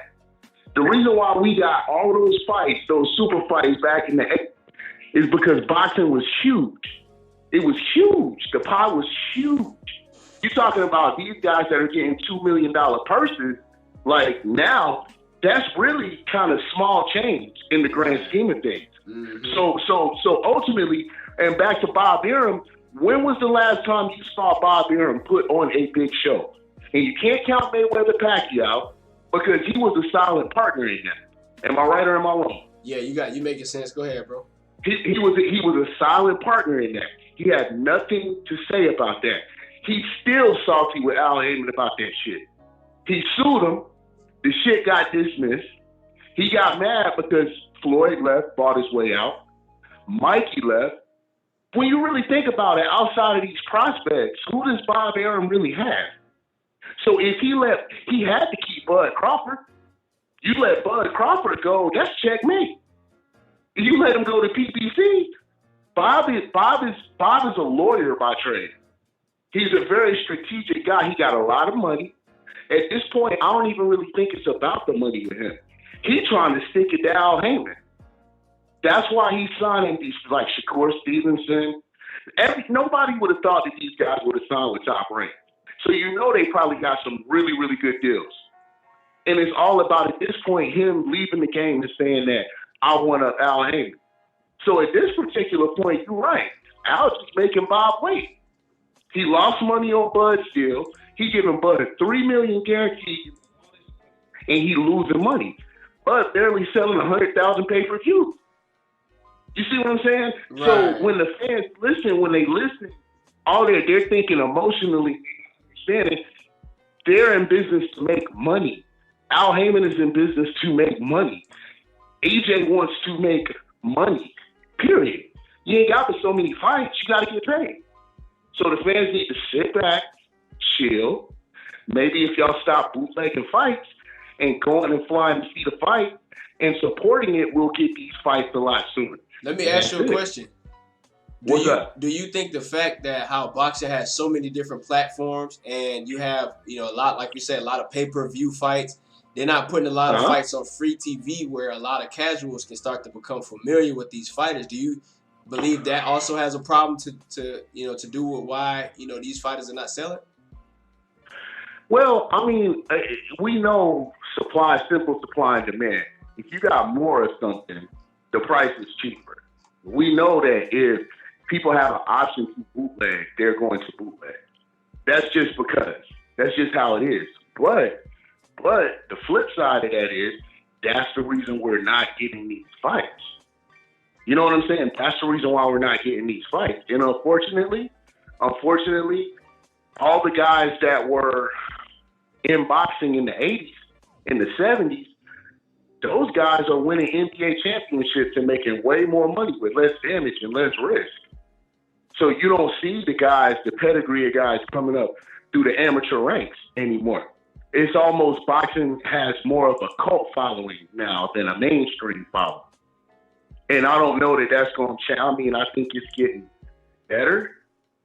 The reason why we got all those fights, those super fights back in the 80s, is because boxing was huge. It was huge. The pie was huge. You're talking about these guys that are getting $2 million purses. Like, now, that's really kind of small change in the grand scheme of things. Mm-hmm. So ultimately, and back to Bob Arum, when was the last time you saw Bob Arum put on a big show? And you can't count Mayweather Pacquiao because he was a silent partner in that. Am I right or am I wrong? Yeah, you making sense. Go ahead, bro. He was a silent partner in that. He had nothing to say about that. He's still salty with Al Haymon about that shit. He sued him. The shit got dismissed. He got mad because Floyd left, bought his way out. Mikey left. When you really think about it, outside of these prospects, who does Bob Arum really have? So if he left, he had to keep Bud Crawford. You let Bud Crawford go, that's checkmate. If you let him go to PBC, Bob is a lawyer by trade. He's a very strategic guy. He got a lot of money. At this point, I don't even really think it's about the money with him. He's trying to stick it to Al Haymon. That's why he's signing these, like Shakur Stevenson. Nobody would have thought that these guys would have signed with Top Rank. So you know they probably got some really, really good deals. And it's all about, at this point, him leaving the game and saying that I want Al Haymon. So at this particular point, you're right. Al's just making Bob wait. He lost money on Bud's deal. He giving Bud a $3 million guarantee, and he losing money. Bud barely selling 100,000 pay-per-view. You see what I'm saying? Right. So when the fans listen, all they're thinking emotionally, understanding, they're in business to make money. Al Haymon is in business to make money. AJ wants to make money, period. You ain't got but so many fights. You got to get paid. So the fans need to sit back, chill. Maybe if y'all stop bootlegging fights and going and flying to see the fight and supporting it, we'll get these fights a lot sooner. Let me ask you a question. What's up? Do you think the fact that how boxing has so many different platforms and you have, a lot, like you said, a lot of pay-per-view fights, they're not putting a lot of fights on free TV where a lot of casuals can start to become familiar with these fighters? Do you believe that also has a problem to do with why, these fighters are not selling? Well, I mean, we know simple supply and demand. If you got more of something, the price is cheaper. We know that if people have an option to bootleg, they're going to bootleg. That's just because. That's just how it is. But the flip side of that is that's the reason we're not getting these fights. You know what I'm saying? That's the reason why we're not getting these fights. And unfortunately, all the guys that were in boxing in the 80s, in the 70s, those guys are winning NBA championships and making way more money with less damage and less risk. So you don't see the pedigree of guys coming up through the amateur ranks anymore. It's almost boxing has more of a cult following now than a mainstream following. And I don't know that that's going to change. I mean, I think it's getting better.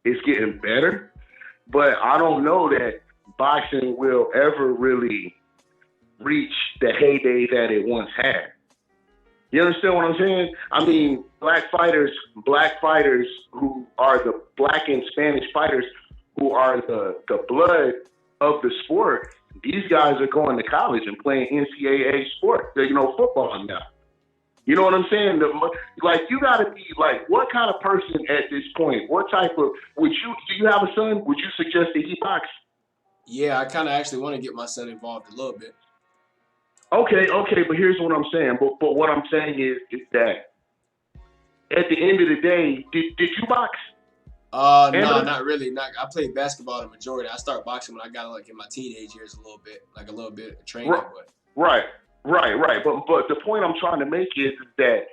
It's getting better. But I don't know that boxing will ever really reach the heyday that it once had. You understand what I'm saying? I mean, black fighters who are the black and Spanish fighters who are the blood of the sport, these guys are going to college and playing NCAA sport, football now. You know what I'm saying? You got to be what kind of person at this point? What type of, do you have a son? Would you suggest that he box? Yeah, I kind of actually want to get my son involved a little bit. Okay, but here's what I'm saying. But what I'm saying is that at the end of the day, did you box? No, not really. I played basketball the majority. I started boxing when I got in my teenage years a little bit of training. Right. But the point I'm trying to make is that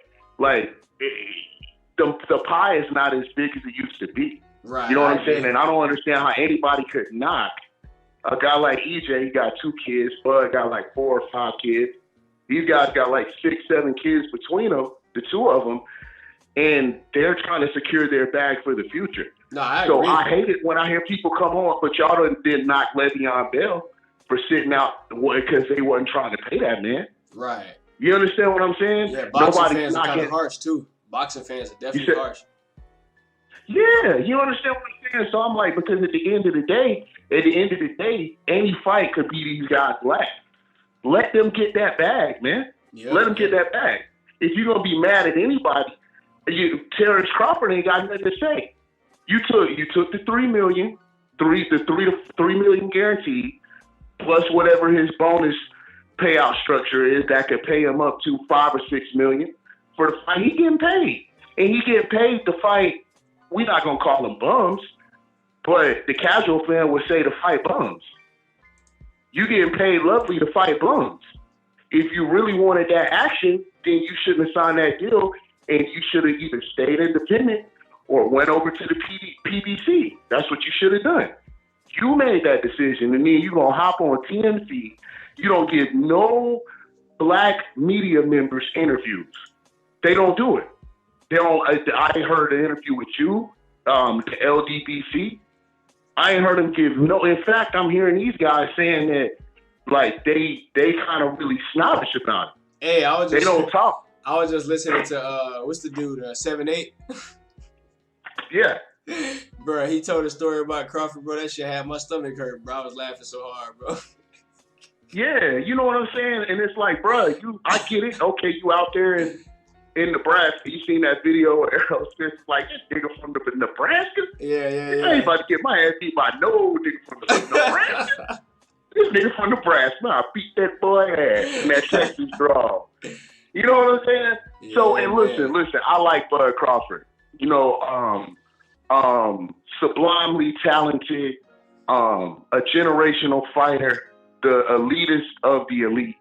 the pie is not as big as it used to be. Right. You know what I'm saying? And I don't understand how anybody could knock a guy like EJ. He got 2 kids. Bud got 4 or 5 kids. These guys got 6, 7 kids between them, the two of them, and they're trying to secure their bag for the future. No, I agree. I hate it when I hear people come on, but y'all didn't knock Le'Veon Bell for sitting out because they wasn't trying to pay that man. Right. You understand what I'm saying? Yeah, boxing fans are kind of harsh too. Boxing fans are definitely harsh. Yeah, you understand what I'm saying? So I'm because at the end of the day, any fight could be these guys last. Let them get that bag, man. Yeah, let them get that bag. If you're gonna be mad at anybody, Terence Crawford ain't got nothing to say. You took the $3 million, the $3 million guaranteed, plus whatever his bonus payout structure is that could pay him up to $5 or $6 million for the fight. He getting paid, and he getting paid to fight. We're not gonna call them bums, but the casual fan would say to fight bums. You getting paid lovely to fight bums. If you really wanted that action, then you shouldn't have signed that deal, and you should have either stayed independent or went over to the PBC. That's what you should have done. You made that decision, and then you're going to hop on TMZ. You don't give no black media members interviews. They don't do it. They don't. I heard an interview with you, the LDBC. I ain't heard them give no. In fact, I'm hearing these guys saying that like they kind of really snobbish about it. Hey, They don't talk. I was just listening to what's the dude 7-8. Yeah. Bro, he told a story about Crawford, bro. That shit had my stomach hurt, bro. I was laughing so hard, bro. Yeah, you know what I'm saying? And it's like, bro, I get it. Okay, you out there in Nebraska. You seen that video where Errol Spence is like, this nigga from Nebraska? Yeah. I ain't about to get my ass beat by no nigga from Nebraska. This nigga from Nebraska, I beat that boy ass in that Texas draw. You know what I'm saying? Yeah, So, and listen, I like Bud Crawford. You know, sublimely talented, a generational fighter, the elitist of the elite,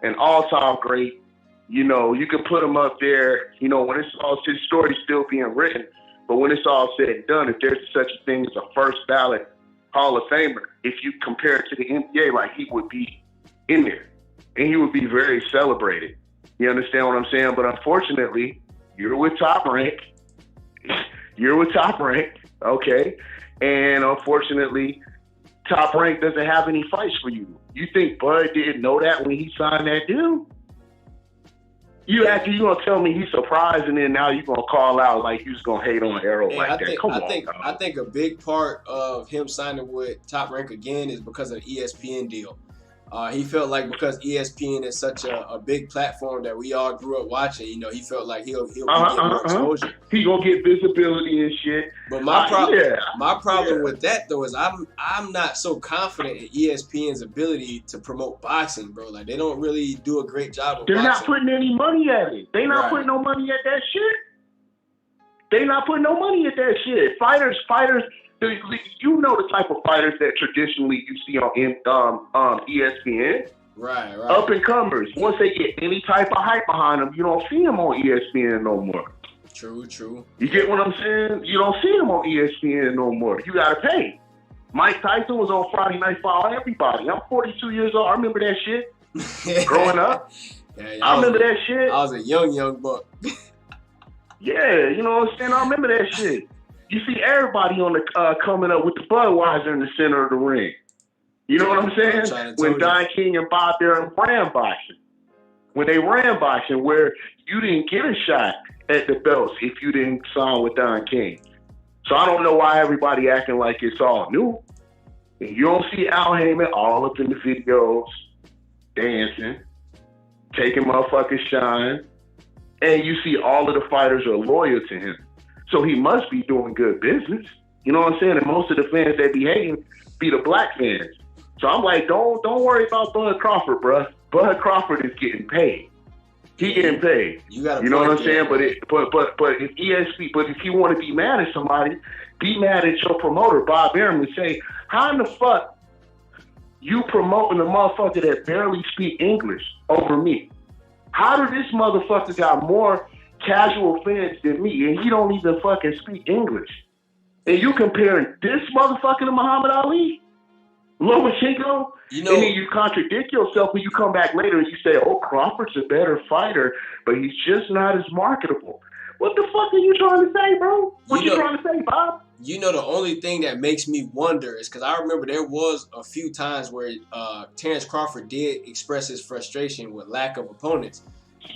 an all-time great. You know, you can put him up there. You know, when it's all his story's still being written, but when it's all said and done, if there's such a thing as a first ballot Hall of Famer, if you compare it to the NBA, like he would be in there, and he would be very celebrated. You understand what I'm saying? But unfortunately, you're with Top Rank. You're with Top Rank, okay? And unfortunately, Top Rank doesn't have any fights for you. You think Bud didn't know that when he signed that deal? You gonna tell me he's surprised, and then now you're gonna call out like you was gonna hate on Errol like that? Come on, I think a big part of him signing with Top Rank again is because of the ESPN deal. He felt like because ESPN is such a big platform that we all grew up watching, you know, he felt like he'll get more exposure. He gonna get visibility and shit. But my problem with that though is I'm not so confident in ESPN's ability to promote boxing, bro. Like they don't really do a great job of They're boxing. not putting any money at it. They not putting no money at that shit. They not putting no money at that shit. Fighters. You know the type of fighters that traditionally you see on ESPN. Right. Up and comers. Once they get any type of hype behind them, you don't see them on ESPN no more. True. You get what I'm saying? You don't see them on ESPN no more. You gotta pay. Mike Tyson was on Friday Night Foul. Everybody. I'm 42 years old. I remember that shit. Growing up. I remember that shit. I was a young buck. Yeah, you know what I'm saying? I remember that shit. You see everybody on the coming up with the Budweiser in the center of the ring. You know what I'm saying? When Don King and Bob Arum ran boxing. When they ran boxing, where you didn't get a shot at the belts if you didn't sign with Don King. So I don't know why everybody acting like it's all new. And you don't see Al Haymon all up in the videos, dancing, taking motherfucking shine. And you see all of the fighters are loyal to him. So he must be doing good business. You know what I'm saying? And most of the fans that be hating be the black fans. So I'm like, don't worry about Bud Crawford, bruh. Bud Crawford is getting paid. He getting paid. You know what I'm saying? But if if you want to be mad at somebody, be mad at your promoter, Bob Arum, and say, how in the fuck you promoting a motherfucker that barely speak English over me? How did this motherfucker got more casual fans than me, and he don't even fucking speak English? And you comparing this motherfucker to Muhammad Ali, Lomachenko, and then you contradict yourself when you come back later and you say, oh, Crawford's a better fighter, but he's just not as marketable. What the fuck are you trying to say, bro? What you trying to say, Bob? You know, the only thing that makes me wonder is because I remember there was a few times where Terence Crawford did express his frustration with lack of opponents.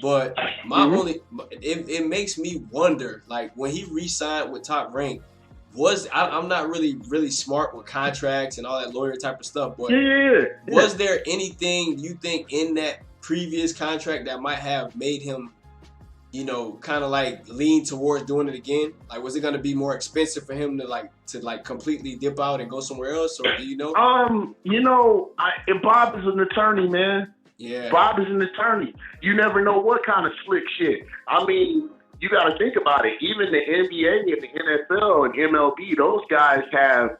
But it makes me wonder, like when he re-signed with Top Rank, I'm not really smart with contracts and all that lawyer type of stuff, but was there anything you think in that previous contract that might have made him, you know, kind of like lean towards doing it again? Like, was it going to be more expensive for him to completely dip out and go somewhere else, or do you know? Bob is an attorney, man. Yeah. Bob is an attorney. You never know what kind of slick shit. I mean, you got to think about it. Even the NBA and the NFL and MLB, those guys have,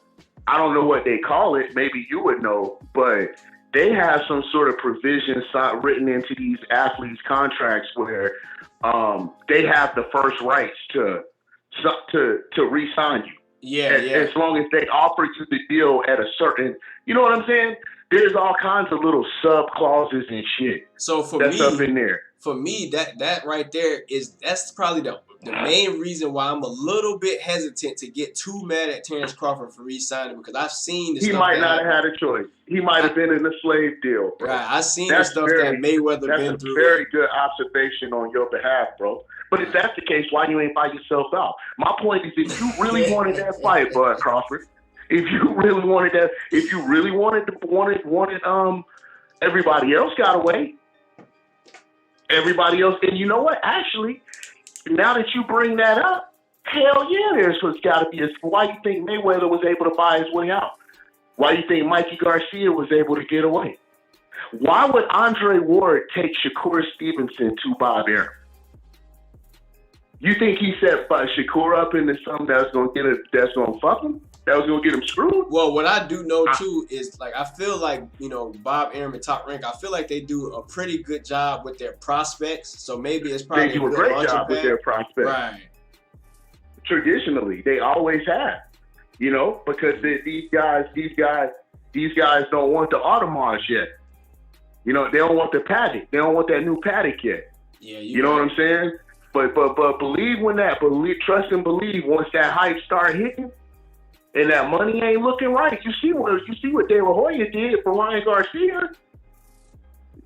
I don't know what they call it. Maybe you would know, but they have some sort of provision written into these athletes' contracts where they have the first rights to re-sign you. As long as they offer you the deal at a certain, you know what I'm saying? There's all kinds of little sub clauses and shit. So for that's up in there. for me, that right there that's probably the main reason why I'm a little bit hesitant to get too mad at Terence Crawford for re-signing, because I've seen the He stuff might that not have happened. had a choice. He might have been in a slave deal, bro. Right, I've seen That's the stuff that Mayweather that's been a through. very good observation on your behalf, bro. But if that's the case, why you ain't buy yourself out? My point is, if you really wanted that fight, Bud Crawford, if you really wanted that, if you really wanted everybody else got away. Everybody else, and you know what? Actually, now that you bring that up, hell yeah, there's got to be a. Why you think Mayweather was able to buy his way out? Why you think Mikey Garcia was able to get away? Why would Andre Ward take Shakur Stevenson to Bob Arum? You think he set Shakur up into something that's gonna fuck him? That was gonna get him screwed? Well, what I do know too is, like, I feel like, you know, Bob Arum and Top Rank, I feel like they do a pretty good job with their prospects. So maybe it's probably They do a good great job with their prospects. Right. Traditionally, they always have. You know, because these guys don't want the Audemars yet. You know, they don't want the paddock. They don't want that new paddock yet. Yeah, you know what I'm saying? But trust and believe, once that hype start hitting and that money ain't looking right, you see what De La Hoya did for Ryan Garcia.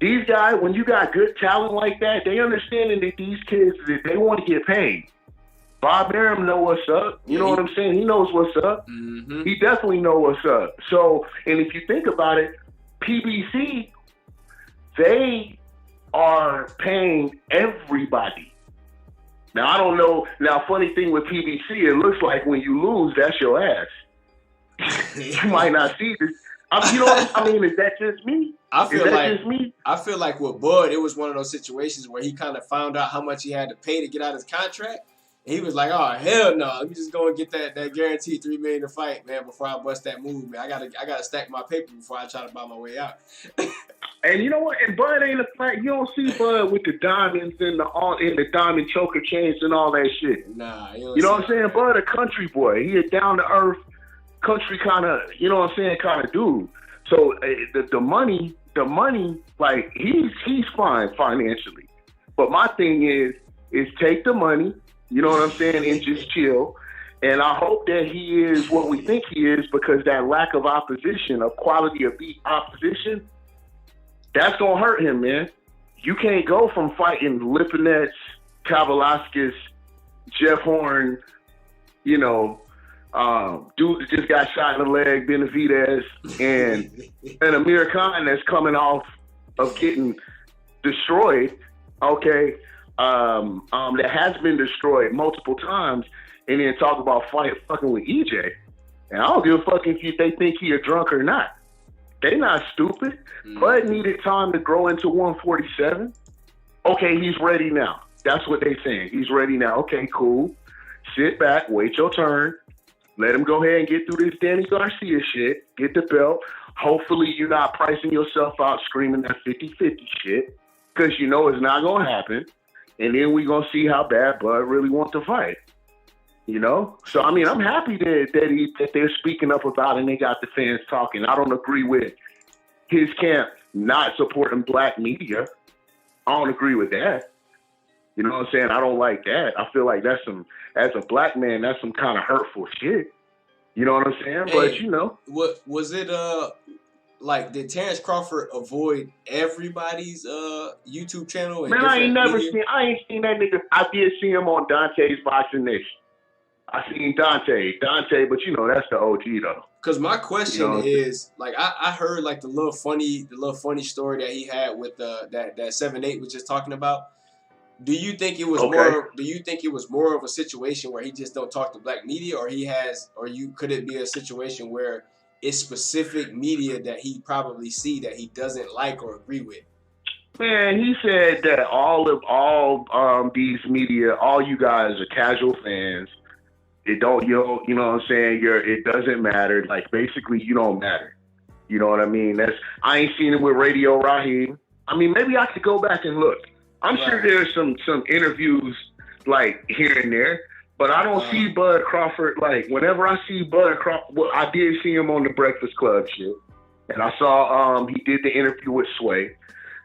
These guys, when you got good talent like that, they understanding that these kids, that they want to get paid. Bob Arum know what's up. You know what I'm saying? He knows what's up. Mm-hmm. He definitely know what's up. So, and if you think about it, PBC, they are paying everybody. Now, I don't know. Now, funny thing with PBC, it looks like when you lose, that's your ass. You might not see this. You know what I mean? Is that just me? I feel like with Bud, it was one of those situations where he kind of found out how much he had to pay to get out his contract. And he was like, "Oh, hell no! Let me just go and get that guaranteed $3 million to fight, man. Before I bust that move, man. I gotta stack my paper before I try to buy my way out." And you know what? And Bud ain't a flat. You don't see Bud with the diamonds and the diamond choker chains and all that shit. Nah, you know what I'm saying? Bud a country boy. He a down to earth country kind of, you know what I'm saying, kind of dude. So the money, like he's fine financially. But my thing is take the money, you know what I'm saying, and just chill. And I hope that he is what we think he is, because that lack of opposition, of quality of beat opposition, that's going to hurt him, man. You can't go from fighting Lipinets, Kavaliauskas, Jeff Horn, you know, dude that just got shot in the leg, Benavidez, and Amir Khan that's coming off of getting destroyed, okay, that has been destroyed multiple times, and then talk about fucking with EJ. And I don't give a fuck if they think he a drunk or not. They not stupid. Bud needed time to grow into 147. Okay, he's ready now. That's what they saying. He's ready now. Okay, cool. Sit back, wait your turn. Let him go ahead and get through this Danny Garcia shit. Get the belt. Hopefully you're not pricing yourself out screaming that 50-50 shit, because you know it's not going to happen. And then we're going to see how bad Bud really wants to fight. You know? So, I mean, I'm happy that they're speaking up about it and they got the fans talking. I don't agree with his camp not supporting black media. I don't agree with that. You know what I'm saying? I don't like that. I feel like that's as a black man, that's some kind of hurtful shit. You know what I'm saying? Hey, but, you know. What was it, like, did Terence Crawford avoid everybody's YouTube channel? Man, I ain't seen that nigga. I did see him on Dante's Boxing Nation. I seen Dante, but you know that's the OG though. Because my question is, like, I heard like the little funny story that he had with that 7-8 was just talking about. Do you think it was more? Do you think it was more of a situation where he just don't talk to black media, or could it be a situation where it's specific media that he probably see that he doesn't like or agree with? Man, he said that all these media, all you guys are casual fans. It don't, you know what I'm saying? It doesn't matter. Like, basically, you don't matter. You know what I mean? I ain't seen it with Radio Raheem. I mean, maybe I could go back and look. I'm sure there's some interviews, like, here and there, but I don't see Bud Crawford. Like, whenever I see Bud Crawford, well, I did see him on the Breakfast Club shit, and I saw he did the interview with Sway.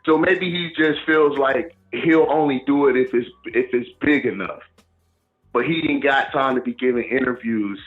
So maybe he just feels like he'll only do it if it's big enough. But he ain't got time to be giving interviews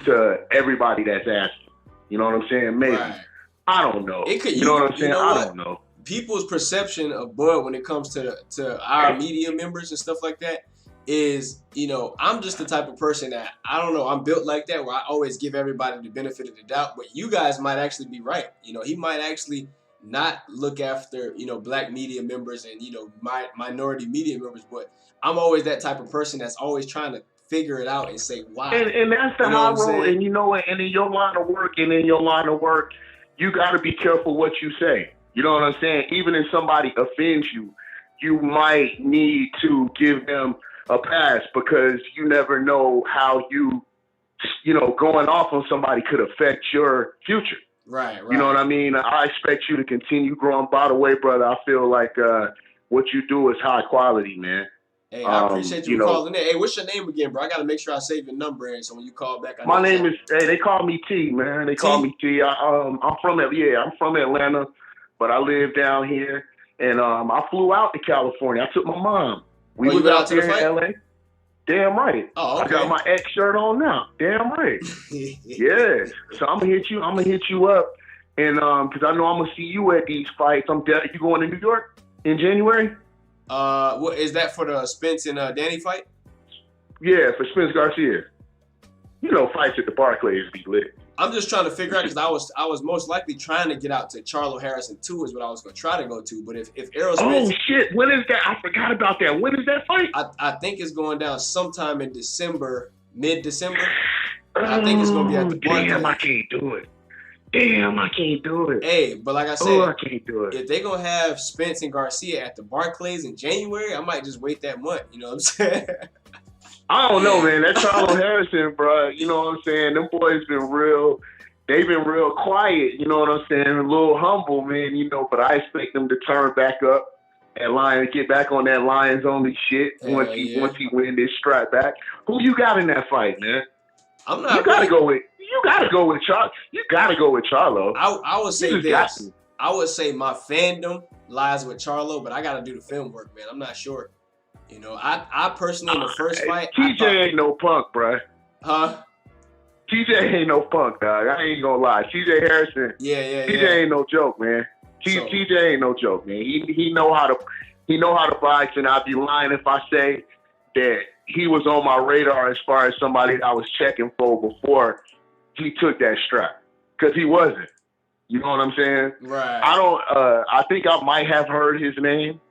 to everybody that's asking. You know what I'm saying? Maybe. Right. I don't know. You know what I'm saying? I don't know. People's perception of Bud when it comes to our media members and stuff like that is, you know, I'm just the type of person that, I don't know, I'm built like that where I always give everybody the benefit of the doubt, but you guys might actually be right. You know, he might actually not look after, you know, black media members and, you know, minority media members, but I'm always that type of person that's always trying to figure it out and say why. And that's the high road, and you know what, and in your line of work, you got to be careful what you say. You know what I'm saying? Even if somebody offends you, you might need to give them a pass because you never know how you know, going off on somebody could affect your future. Right. You know what I mean? I expect you to continue growing. By the way, brother, I feel like what you do is high quality, man. Hey, I appreciate you calling in. Hey, what's your name again, bro? I got to make sure I save your number in, so when you call back, my name is. Hey, they call me T, man. They call me T. I'm from Atlanta, but I live down here, and I flew out to California. I took my mom. We was out there in LA. Damn right. Oh, okay. I got my X shirt on now. Damn right. Yes. So I'm gonna hit you up, and because I know I'm gonna see you at these fights. You going to New York in January? What is that for, the Spence and Danny fight? Yeah, for Spence Garcia. You know, fights at the Barclays be lit. I'm just trying to figure out because I was most likely trying to get out to Charlo Harrison 2 is what I was going to try to go to. But if Errol Spence... Oh, shit. When is that? I forgot about that. When is that fight? I think it's going down sometime in December, mid-December. I think it's going to be at the Barclays. Damn, I can't do it. Hey, but like I said, I can't do it. If they're going to have Spence and Garcia at the Barclays in January, I might just wait that month. You know what I'm saying? I don't know, man. That Charlo Harrison, bro, you know what I'm saying? Them boys they've been real quiet, you know what I'm saying? A little humble, man, you know, but I expect them to turn back up and get back on that Lions only shit once he win this strap back. Who you got in that fight, man? I'm not. You gotta go with Charlo. You gotta go with Charlo. I would say this. I would say my fandom lies with Charlo, but I gotta do the film work, man. I'm not sure. You know, I personally in the first fight, TJ ain't no punk, bro. Huh? TJ ain't no punk, dog. I ain't gonna lie. TJ Harrison. Yeah. TJ ain't no joke, man. TJ ain't no joke, man. He know how to box, and I'd be lying if I say that he was on my radar as far as somebody I was checking for before he took that strap, because he wasn't. You know what I'm saying? Right. I think I might have heard his name.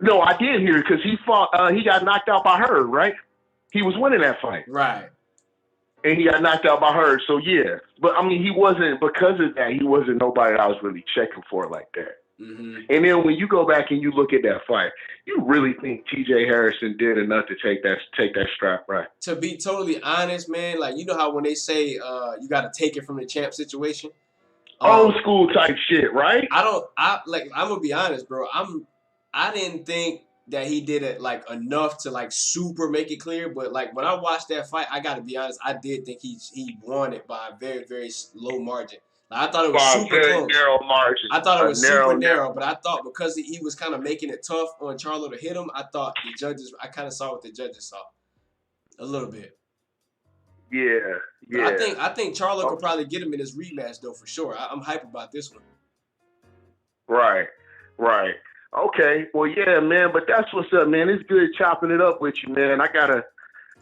No, I did hear it because he fought. He got knocked out by Hurd, right? He was winning that fight, right? And he got knocked out by Hurd. So yeah, but I mean, he wasn't, because of that. He wasn't nobody I was really checking for like that. Mm-hmm. And then when you go back and you look at that fight, you really think T.J. Harrison did enough to take that strap, right? To be totally honest, man, like, you know how when they say you got to take it from the champ situation, old school type shit, right? I'm gonna be honest, bro. I didn't think that he did it like enough to like super make it clear, but like when I watched that fight, I gotta be honest, I did think he won it by a very, very low margin. Like, I thought it was super close. Narrow margin. I thought it was super narrow, but I thought because he was kind of making it tough on Charlo to hit him, I thought I kind of saw what the judges saw a little bit. Yeah. But I think Charlo could probably get him in his rematch though, for sure. I'm hype about this one. Right. Okay, well, yeah, man, but that's what's up, man. It's good chopping it up with you, man. I got to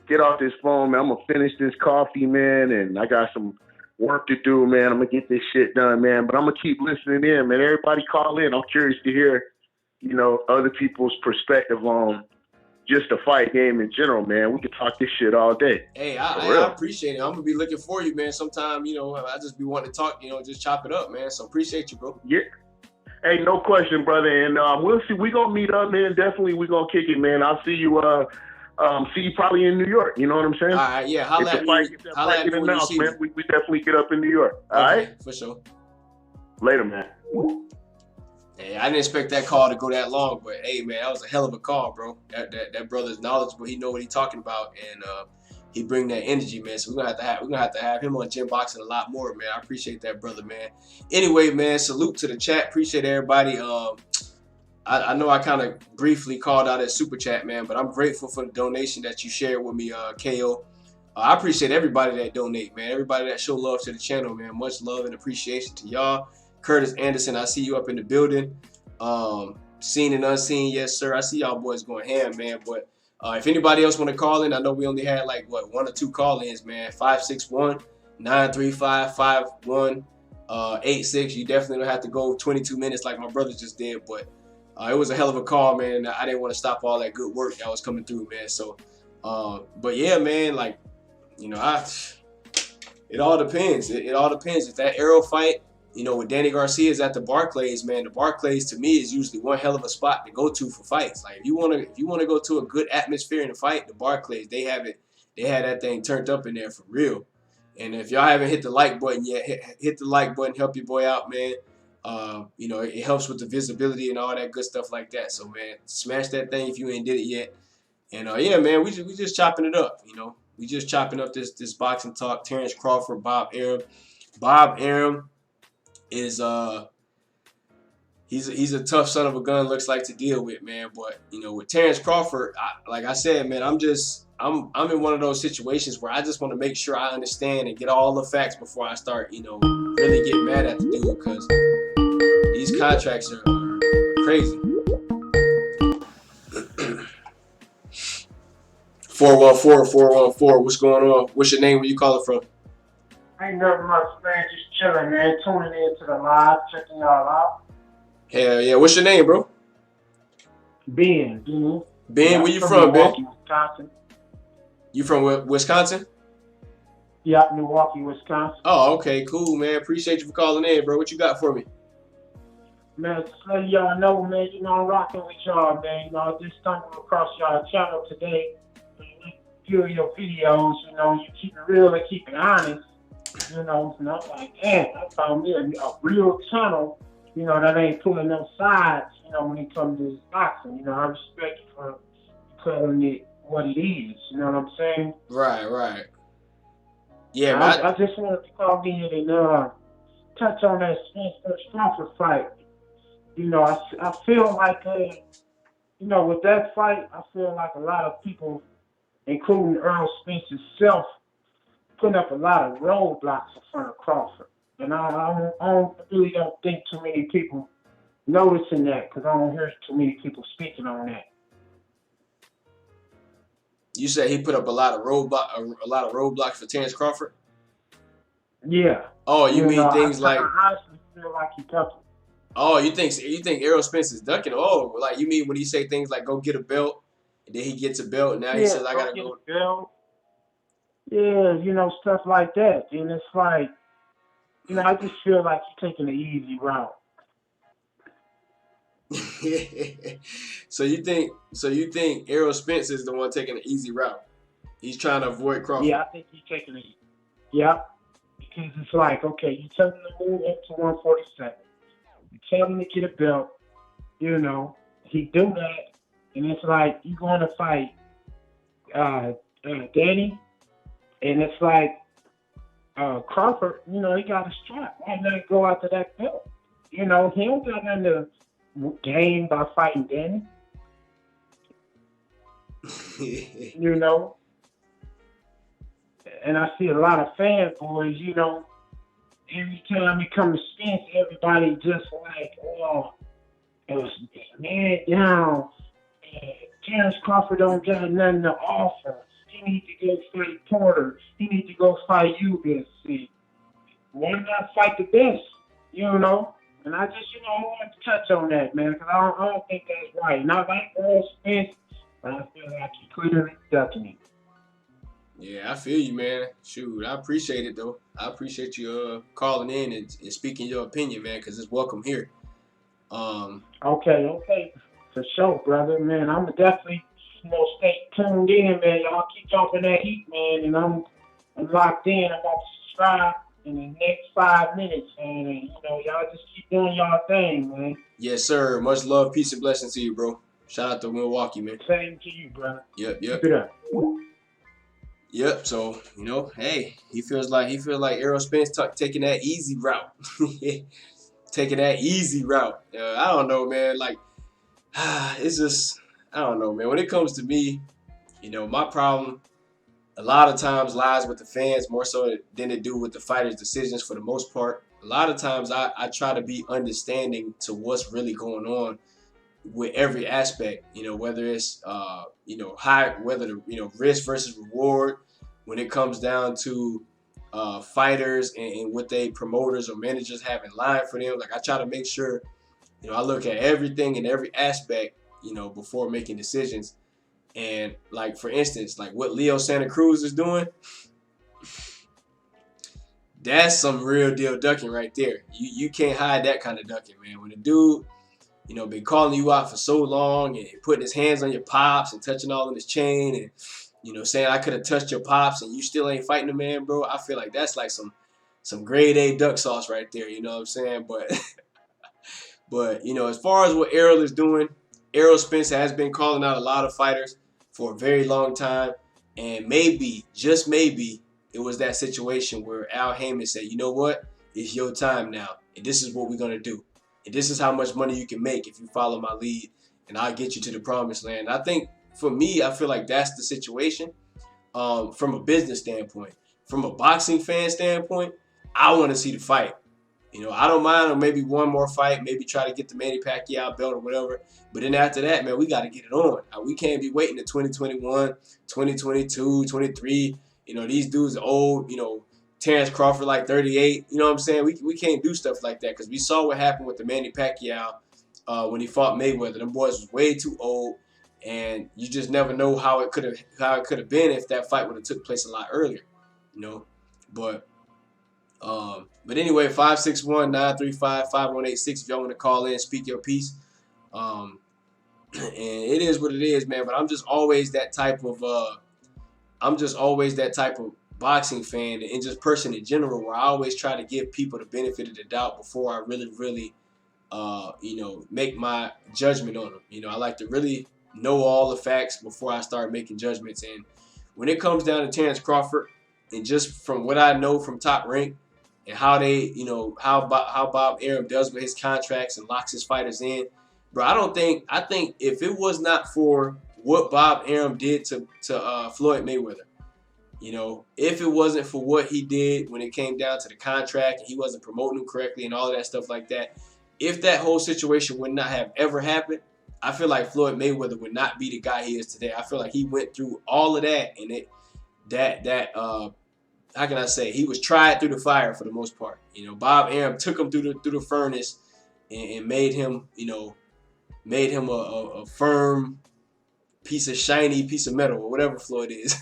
get off this phone, man. I'm going to finish this coffee, man, and I got some work to do, man. I'm going to get this shit done, man, but I'm going to keep listening in, man. Everybody call in. I'm curious to hear, you know, other people's perspective on just the fight game in general, man. We could talk this shit all day. Hey, I appreciate it. I'm going to be looking for you, man. Sometime, you know, I just be wanting to talk, you know, just chop it up, man. So appreciate you, bro. Yeah. Hey, no question, brother. And we'll see. We're going to meet up, man. Definitely we're going to kick it, man. I'll see you probably in New York. You know what I'm saying? All right, yeah. Holla at me when you see me. We definitely get up in New York. All right? For sure. Later, man. Hey, I didn't expect that call to go that long, but hey, man, that was a hell of a call, bro. That brother's knowledgeable. He know what he's talking about, and he bring that energy, man. So we're gonna have to have him on Gym Boxing a lot more, man. I appreciate that, brother, man. Anyway, man, salute to the chat. Appreciate everybody. I know I kind of briefly called out at Super Chat, man, but I'm grateful for the donation that you shared with me, KO. I appreciate everybody that donate, man. Everybody that show love to the channel, man. Much love and appreciation to y'all. Curtis Anderson, I see you up in the building. Seen and unseen, yes, sir. I see y'all boys going ham, man. But if anybody else want to call in, I know we only had like, what, 1 or 2 call-ins, man. 561-935-5186. You definitely don't have to go 22 minutes like my brother just did, but it was a hell of a call, man. I didn't want to stop all that good work that was coming through, man. So, but yeah, man, like, you know, it all depends. It all depends. If that Errol fight, you know, with Danny Garcia is at the Barclays, man, the Barclays to me is usually one hell of a spot to go to for fights. Like if you want to go to a good atmosphere in a fight, the Barclays, they had that thing turned up in there for real. And if y'all haven't hit the like button yet, hit the like button, help your boy out, man. You know, it helps with the visibility and all that good stuff like that. So man, smash that thing if you ain't did it yet. And yeah, man, we just chopping it up, you know. We just chopping up this boxing talk. Terence Crawford, Bob Arum. Bob Arum is he's a tough son of a gun, looks like, to deal with, man. But you know, with Terence Crawford, like I said, man, I'm in one of those situations where I just want to make sure I understand and get all the facts before I start, you know, really get mad at the dude, because these contracts are crazy. 414-414, what's going on? What's your name? Where you calling from? Ain't nothing much, man. Just chilling, man. Tuning in to the live, checking y'all out. Hell yeah. What's your name, bro? Ben. Ben, where you from, Ben? Milwaukee, Wisconsin. You from Wisconsin? Yeah, Milwaukee, Wisconsin. Oh, okay, cool, man. Appreciate you for calling in, bro. What you got for me? Man, just letting y'all know, man, you know, I'm rocking with y'all, man. You know, I just stumbled across y'all channel today. Few of your videos, you know, you keep it real and keep it honest, you know, and I'm like, damn, I found me a real channel, you know, that ain't pulling no sides, you know, when it comes to this boxing. You know, I respect you for calling it what it is, you know what I'm saying? Right. Yeah, I just wanted to call in and touch on that Spence Crawford fight. You know, I feel like, you know, with that fight, I feel like a lot of people, including Errol Spence himself, putting up a lot of roadblocks in front of Crawford. And I really don't think too many people noticing that, because I don't hear too many people speaking on that. You said he put up a lot of roadblocks for Terence Crawford? Yeah. Oh, you mean know, things like? I honestly feel like he ducking. Oh, you think Errol Spence is ducking? Oh, like you mean when he say things like "go get a belt," and then he gets a belt, and now he says, "I gotta go." Get a belt. Yeah, you know, stuff like that, and it's like, you know, I just feel like he's taking the easy route. So you think Errol Spence is the one taking the easy route? He's trying to avoid Crawford. Yeah, I think he's taking it. Yeah, because it's like, okay, you tell him to move up to 147. You tell him to get a belt. You know, he do that, and it's like you going to fight Danny, and it's like Crawford. You know, he got a strap. Why not go after that belt? You know, he don't got nothing to gain by fighting Danny. You know, and I see a lot of fanboys, you know, every time it comes to Spence, everybody just like, oh, it was man down. Terence Crawford don't got nothing to offer. He need to go fight Porter. He need to go fight UBC. Why not fight the best? You know? And I just, you know, I wanted to touch on that, man, because I don't think that's right. Not like Errol Spence, but I feel like he clearly ducking it. Yeah, I feel you, man. Shoot, I appreciate it, though. I appreciate you calling in and speaking your opinion, man, because it's welcome here. Okay. For sure, brother, man. I'm definitely, you know, stay tuned in, man. Y'all keep dropping that heat, man, and I'm locked in. I'm about to subscribe in the next 5 minutes, man. And, you know, y'all just keep doing y'all thing, man. Yes, sir. Much love, peace, and blessings to you, bro. Shout out to Milwaukee, man. Same to you, brother. Yep. Keep it up. Yep. So, you know, hey, he feels like Errol Spence taking that easy route. Taking that easy route. I don't know, man. Like, it's just, I don't know, man. When it comes to me, my problem a lot of times lies with the fans more so than it do with the fighters' decisions for the most part. A lot of times I try to be understanding to what's really going on with every aspect, whether it's, whether the, risk versus reward when it comes down to fighters and what they promoters or managers have in line for them. Like I try to make sure, I look at everything in every aspect, before making decisions. And like, for instance, like what Leo Santa Cruz is doing, that's some real deal ducking right there. You can't hide that kind of ducking, man. When a dude, been calling you out for so long and putting his hands on your pops and touching all in his chain and, saying I could have touched your pops and you still ain't fighting the man, bro. I feel like that's like some grade A duck sauce right there. You know what I'm saying? But as far as what Errol is doing, Errol Spence has been calling out a lot of fighters for a very long time. And maybe, just maybe, it was that situation where Al Haymon said, you know what? It's your time now. And this is what we're going to do. And this is how much money you can make if you follow my lead. And I'll get you to the promised land. I think, for me, I feel like that's the situation from a business standpoint. From a boxing fan standpoint, I want to see the fight. I don't mind maybe one more fight, maybe try to get the Manny Pacquiao belt or whatever. But then after that, man, we got to get it on. We can't be waiting to 2021, 2022, 23. These dudes are old. Terence Crawford like 38. You know what I'm saying? We can't do stuff like that because we saw what happened with the Manny Pacquiao when he fought Mayweather. Them boys was way too old, and you just never know how it could have been if that fight would have took place a lot earlier. But anyway, 561-935-5186 if y'all want to call in, speak your piece. And it is what it is, man. But I'm just always that type of boxing fan and just person in general, where I always try to give people the benefit of the doubt before I really make my judgment on them. I like to really know all the facts before I start making judgments. And when it comes down to Terence Crawford, and just from what I know from Top Rank and how they, how Bob Arum does with his contracts and locks his fighters in, bro, I think if it was not for what Bob Arum did to Floyd Mayweather, if it wasn't for what he did when it came down to the contract and he wasn't promoting him correctly and all of that stuff like that, if that whole situation would not have ever happened, I feel like Floyd Mayweather would not be the guy he is today. I feel like he went through all of that and how can I say, he was tried through the fire for the most part. Bob Arum took him through the furnace and made him, a firm shiny piece of metal or whatever Floyd is,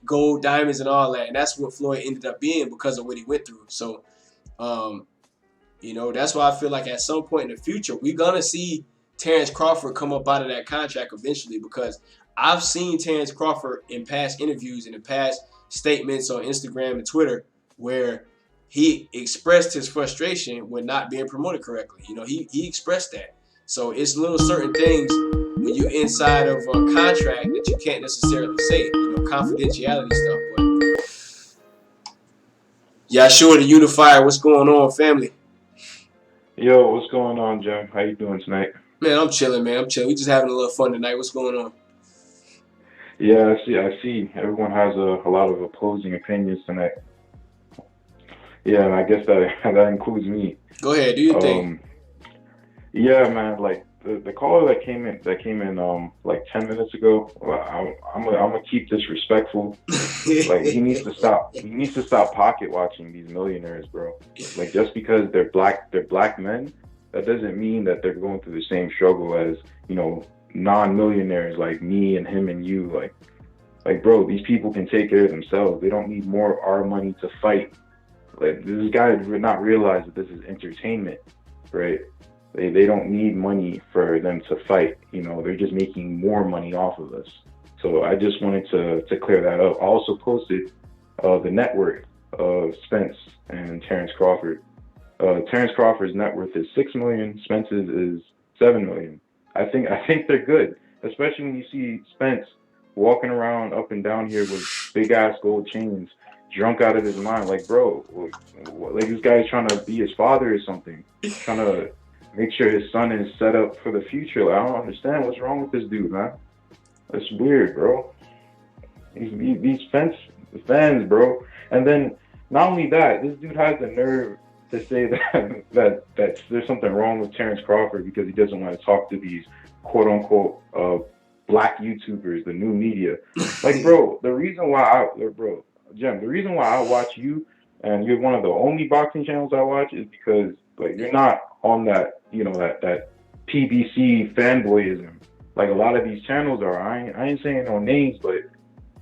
gold, diamonds, and all that. And that's what Floyd ended up being because of what he went through. So, that's why I feel like at some point in the future, we're going to see Terence Crawford come up out of that contract eventually, because I've seen Terence Crawford in past interviews and in past statements on Instagram and Twitter where he expressed his frustration with not being promoted correctly. He expressed that. So it's little certain things when you're inside of a contract that you can't necessarily say, confidentiality stuff. But yeah, sure, the Unifier, what's going on, family? Yo, what's going on, Jim? How you doing tonight? Man, I'm chilling, man. We just having a little fun tonight. What's going on? Yeah, I see. Everyone has a lot of opposing opinions tonight. Yeah, and I guess that includes me. Go ahead, do your thing. Yeah, man. Like the caller that came in like 10 minutes ago. I'm gonna keep this respectful. Like he needs to stop. He needs to stop pocket watching these millionaires, bro. Like just because they're black men, that doesn't mean that they're going through the same struggle as non-millionaires like me and him and you. Like bro, these people can take care of themselves. They don't need more our money to fight. Like this guy would not realize that this is entertainment, right? They don't need money for them to fight. They're just making more money off of us. So I just wanted to clear that up. I also posted the net worth of Spence and Terence Crawford. Terence Crawford's net worth is $6 million. Spence's is $7 million. I think they're good, especially when you see Spence walking around up and down here with big ass gold chains, drunk out of his mind. Like, bro, like this guy's trying to be his father or something, trying to make sure his son is set up for the future. Like, I don't understand what's wrong with this dude, man. That's weird, bro. These fans, bro. And then not only that, this dude has the nerve to say that there's something wrong with Terence Crawford because he doesn't want to talk to these quote unquote black YouTubers, the new media. Like, bro, the reason why I watch you, and you're one of the only boxing channels I watch, is because like you're not on that, you know, that PBC fanboyism like a lot of these channels are. I ain't saying no names, but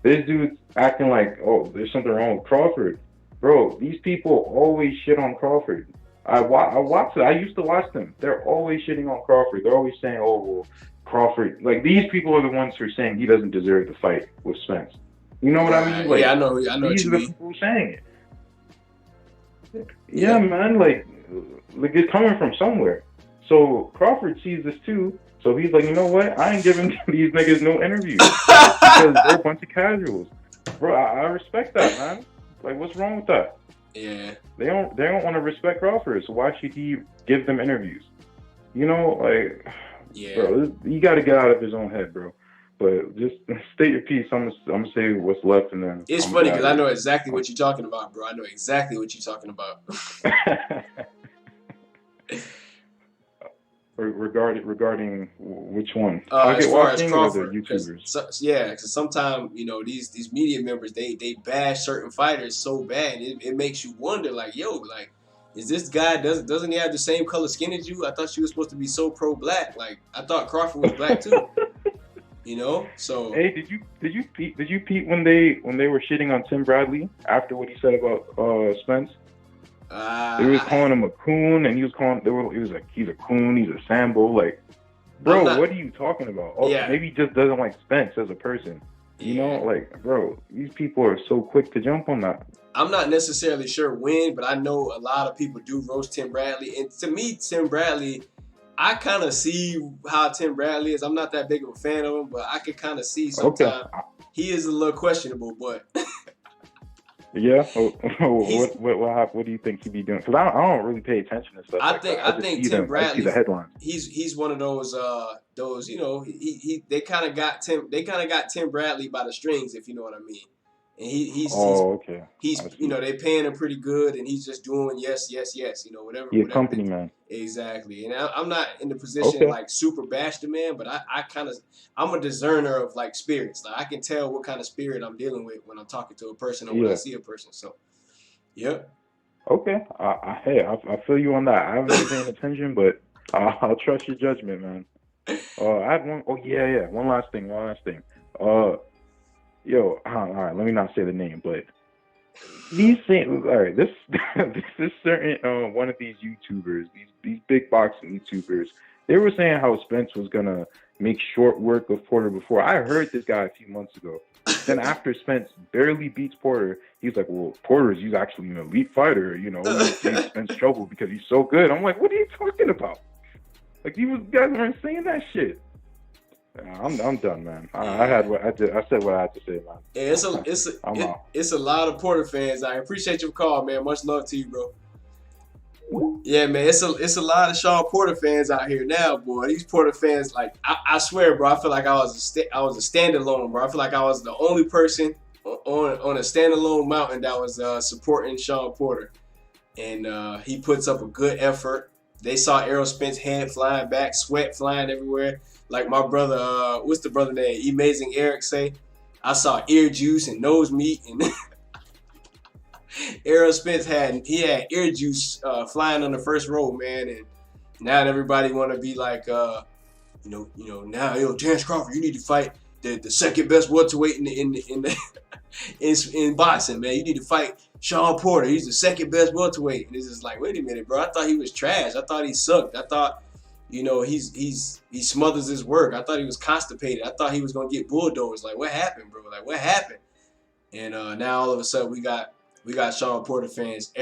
this dude's acting like, oh, there's something wrong with Crawford. Bro, these people always shit on Crawford. I watch it. I used to watch them. They're always shitting on Crawford. They're always saying, oh, well, Crawford. Like, these people are the ones who are saying he doesn't deserve to fight with Spence. You know what I mean? Like, yeah, I know these what are you the mean. people saying it. Yeah, man. Like it's coming from somewhere. So Crawford sees this too. So he's like, you know what? I ain't giving these niggas no interviews because they're a bunch of casuals. Bro, I respect that, man. Like, what's wrong with that? Yeah. They don't want to respect Crawford, so why should he give them interviews? You know, like, yeah, bro, you got to get out of his own head, bro. But just state your piece. I'm gonna say what's left, and then it's funny because I know exactly what you're talking about, bro. I know exactly what you're talking about. Regarding which one? As far as Crawford, YouTubers. Because sometimes, you know, these media members, they bash certain fighters so bad, it makes you wonder, like, yo, like, is this guy, doesn't he have the same color skin as you? I thought she was supposed to be so pro-black. Like, I thought Crawford was black too. You know, so. Hey, did you peep when they were shitting on Tim Bradley after what he said about Spence? They was calling him a coon, and he was like, he's a coon, he's a Sambo. Like, bro, what are you talking about? Oh, yeah. Maybe he just doesn't like Spence as a person. You know, like, bro, these people are so quick to jump on that. I'm not necessarily sure when, but I know a lot of people do roast Tim Bradley. And to me, Tim Bradley, I kind of see how Tim Bradley is. I'm not that big of a fan of him, but I can kind of see sometimes he is a little questionable, but... Yeah. What do you think he'd be doing? Because I don't really pay attention to stuff. I think Tim Bradley. I see the headlines. He's one of those you know, they kind of got Tim Bradley by the strings, if you know what I mean. And he's you know, they paying him pretty good, and he's just doing yes, you know, whatever. He's a company man. Exactly. And I'm not in the position like super bash the man, but I'm a discerner of like spirits. Like I can tell what kind of spirit I'm dealing with when I'm talking to a person or when I see a person. So, yep. Okay. I feel you on that. I haven't been paying attention, but I'll trust your judgment, man. I had one. Oh yeah. One last thing. Yo, all right. Let me not say the name, but these things. All right, this is certain one of these YouTubers, these big boxing YouTubers. They were saying how Spence was gonna make short work of Porter before. I heard this guy a few months ago. Then after Spence barely beats Porter, he's like, "Well, Porter's actually an elite fighter. You know, he gave Spence trouble because he's so good." I'm like, "What are you talking about? Like, you guys weren't saying that shit." I'm done, man. I said what I had to say, man. Yeah, it's a lot of Porter fans. I appreciate your call, man. Much love to you, bro. Yeah, man. It's a lot of Sean Porter fans out here now, boy. These Porter fans, like, I swear, bro. I feel like I was a standalone, bro. I feel like I was the only person on a standalone mountain that was supporting Sean Porter, and he puts up a good effort. They saw Errol Spence head flying back, sweat flying everywhere. Like my brother, what's the brother name? Amazing Eric say, I saw ear juice and nose meat, and Errol Spence had ear juice flying on the first row, man. And now everybody want to be like, now, Terence Crawford, you need to fight the second best welterweight in boxing, man. You need to fight Sean Porter. He's the second best welterweight. And it's just like, wait a minute, bro. I thought he was trash. I thought he sucked. I thought, you know, he smothers his work. I thought he was constipated. I thought he was gonna get bulldozed. Like, what happened, bro? Like, what happened? And now all of a sudden we got Sean Porter fans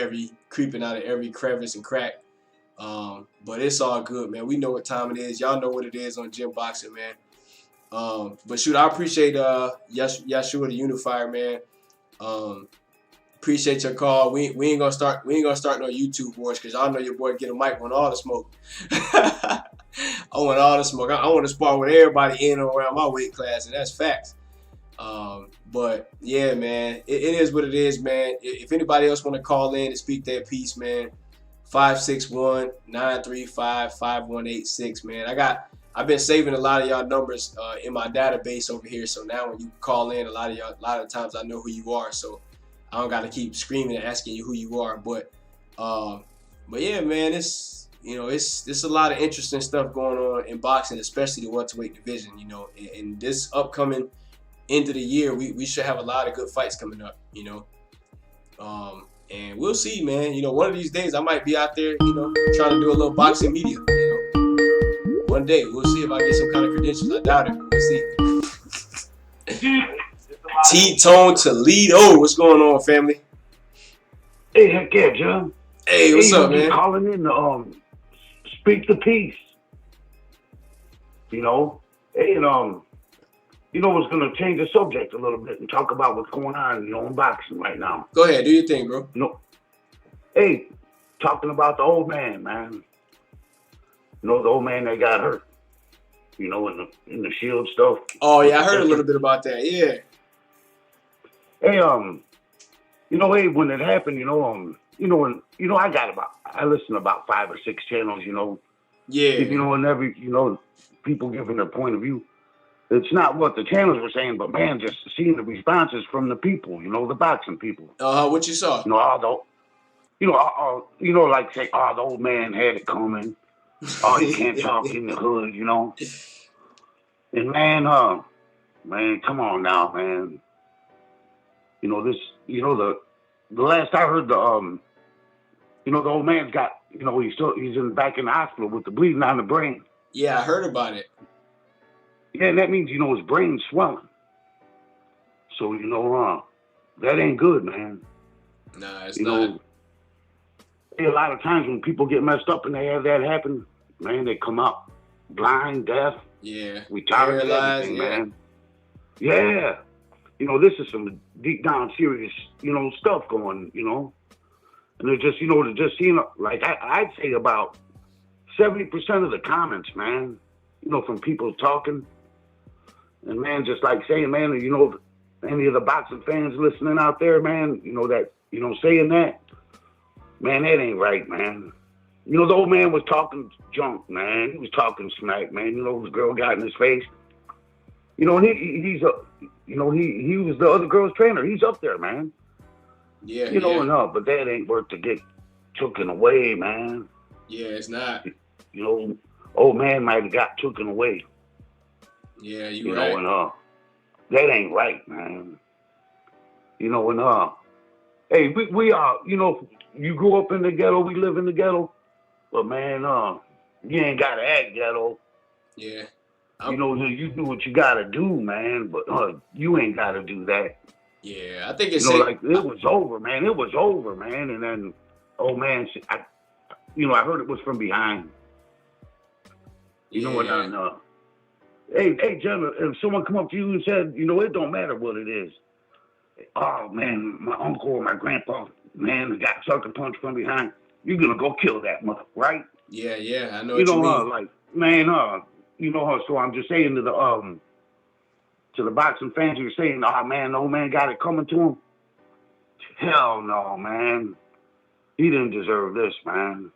creeping out of every crevice and crack. But it's all good, man. We know what time it is. Y'all know what it is on Gym Boxing, man. But shoot, I appreciate Yeshua the Unifier, man. Appreciate your call. We ain't gonna start no YouTube wars because y'all know your boy Get a Mic want all the smoke. I want all the smoke. I want to spar with everybody in or around my weight class, and that's facts. But yeah, man, it is what it is, man. If anybody else want to call in and speak their piece, man, 561-935-5186, man. I've been saving a lot of y'all numbers in my database over here, so now when you call in, a lot of times I know who you are, so I don't got to keep screaming and asking you who you are. But yeah, man, it's a lot of interesting stuff going on in boxing, especially the welterweight division. You know, and this upcoming end of the year, we should have a lot of good fights coming up. You know, and we'll see, man. You know, one of these days I might be out there, you know, trying to do a little boxing media. You know, one day we'll see if I get some kind of credentials. I doubt it, but we'll see. T-Tone Toledo, what's going on, family? Hey, heck yeah, John. Hey, what's up, man? Calling in to speak the peace. You know, and you know, I was gonna change the subject a little bit and talk about what's going on, you know, in boxing right now. Go ahead, do your thing, bro. You know, hey, talking about the old man, man. You know, the old man that got hurt. You know, in the Shield stuff. Oh yeah, I heard a little bit about that. Yeah. Hey, you know, hey, when it happened, I listen to about 5 or 6 channels, you know. Yeah. You know, and people giving their point of view. It's not what the channels were saying, but man, just seeing the responses from the people, you know, the boxing people. What you saw? You know, like say, the old man had it coming. He can't talk in the hood, you know. And man, come on now, man. You know, the last I heard, the old man's got, you know, he's back in the hospital with the bleeding on the brain. Yeah, I heard about it. Yeah, and that means, you know, his brain's swelling. So, you know, that ain't good, man. Nah, it's not. A lot of times when people get messed up and they have that happen, man, they come out blind, deaf, retarded, everything, man. Yeah. You know, this is some deep down serious, you know, stuff going, you know. And they're just, you know, like I'd say about 70% of the comments, man, you know, from people talking. And man, just like saying, man, you know, any of the boxing fans listening out there, man, you know, that, you know, saying that, man, that ain't right, man. You know, the old man was talking junk, man. He was talking smack, man. You know, the girl got in his face. You know, and he was the other girl's trainer. He's up there, man. Yeah, you know, but that ain't worth to get taken away, man. Yeah, it's not. You know, old man might have got taken away. Yeah, you right. know, and that ain't right, man. You know, and hey, we are, you know, you grew up in the ghetto, we live in the ghetto, but man, you ain't gotta act ghetto. Yeah. You know, you do what you gotta do, man, but you ain't gotta do that. Yeah, I think it's like it was over, man. It was over, man. And then, old man, I heard it was from behind. You know what? Hey, John, if someone come up to you and said, you know, it don't matter what it is. Oh man, my uncle or my grandpa, man, got sucker punched from behind. You're gonna go kill that mother, right? Yeah, I know. You what you mean. Like, man, you know, so I'm just saying to the boxing fans who are saying, oh man, the old man got it coming to him. Hell no, man. He didn't deserve this, man.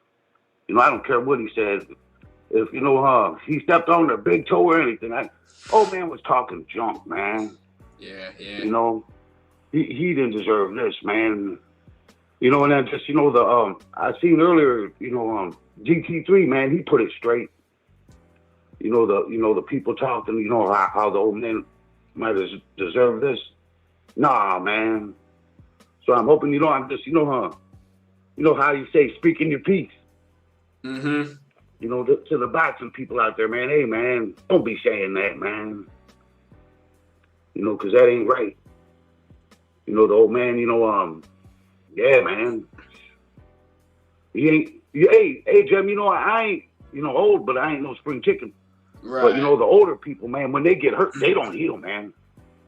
You know, I don't care what he said. If, you know, he stepped on their big toe or anything, old man was talking junk, man. Yeah. You know, he didn't deserve this, man. You know, and I just, you know, I seen earlier, you know, GT3, man, he put it straight. You know, the people talking, you know, how the old man might have deserved this. Nah, man. So I'm hoping, you know, I'm just, you know how you say, speaking your piece. Mm-hmm. You know, to the boxing people out there, man, hey, man, don't be saying that, man. You know, because that ain't right. You know, the old man, you know, yeah, man. Hey, Jim, you know, I ain't, you know, old, but I ain't no spring chicken. Right. But, you know, the older people, man, when they get hurt, they don't heal, man.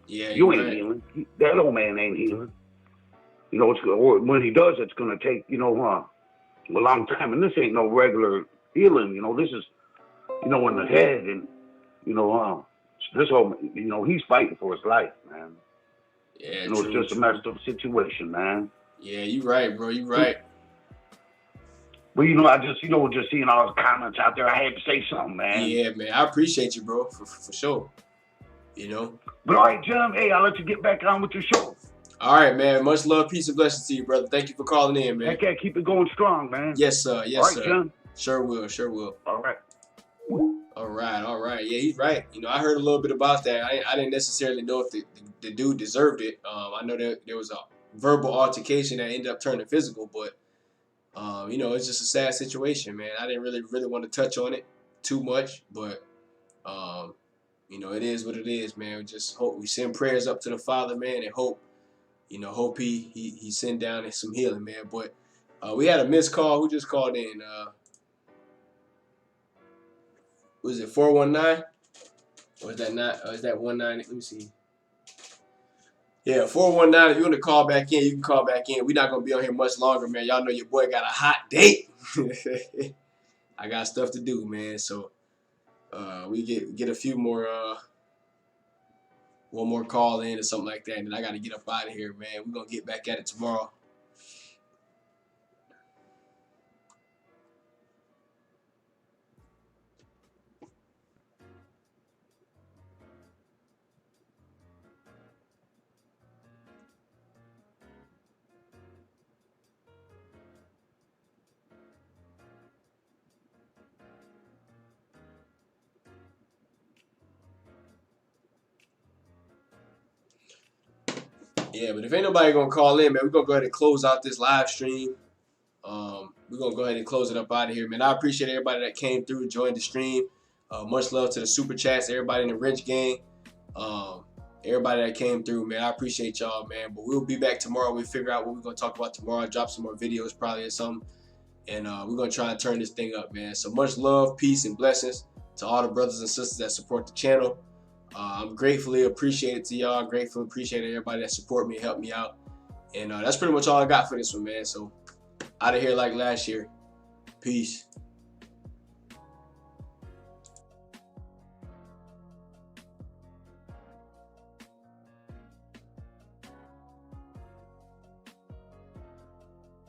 Yeah, you ain't healing. That old man ain't healing. You know, or when he does, it's going to take, you know, a long time. And this ain't no regular healing. You know, this is, you know, in the head. And, you know, this whole, you know, he's fighting for his life, man. Yeah, you know, true, it's just a messed up situation, man. Yeah, you right, bro. You right. But, you know, I just, you know, just seeing all the comments out there, I had to say something, man. Yeah, man. I appreciate you, bro, for sure. You know? But, all right, John, hey, I'll let you get back on with your show. All right, man. Much love, peace, and blessings to you, brother. Thank you for calling in, man. Okay, keep it going strong, man. Yes, sir. Yes, all right, sir. John. Sure will. Sure will. All right. All right. All right. Yeah, he's right. You know, I heard a little bit about that. I didn't necessarily know if the dude deserved it. I know that there was a verbal altercation that ended up turning physical, but you know, it's just a sad situation, man. I didn't really want to touch on it too much, but you know, it is what it is, man. We just hope we send prayers up to the Father, man, and hope he send down some healing, man. But we had a missed call. Who just called in? Was it 419? Or is that not? Is that 19? Let me see. Yeah, 419. If you want to call back in, you can call back in. We're not going to be on here much longer, man. Y'all know your boy got a hot date. I got stuff to do, man. So we get a few more, one more call in or something like that. And then I got to get up out of here, man. We're going to get back at it tomorrow. Yeah, but if ain't nobody gonna call in, man, we're gonna go ahead and close out this live stream. We're gonna go ahead and close it up out of here, man. I appreciate everybody that came through, joined the stream. Much love to the super chats, everybody in the Wrench gang. Everybody that came through, man. I appreciate y'all, man. But we'll be back tomorrow. We'll figure out what we're gonna talk about tomorrow. Drop some more videos probably or something. And we're gonna try and turn this thing up, man. So much love, peace, and blessings to all the brothers and sisters that support the channel. I'm gratefully appreciated to y'all. Gratefully appreciate everybody that support me and help me out. And that's pretty much all I got for this one, man. So out of here like last year. Peace.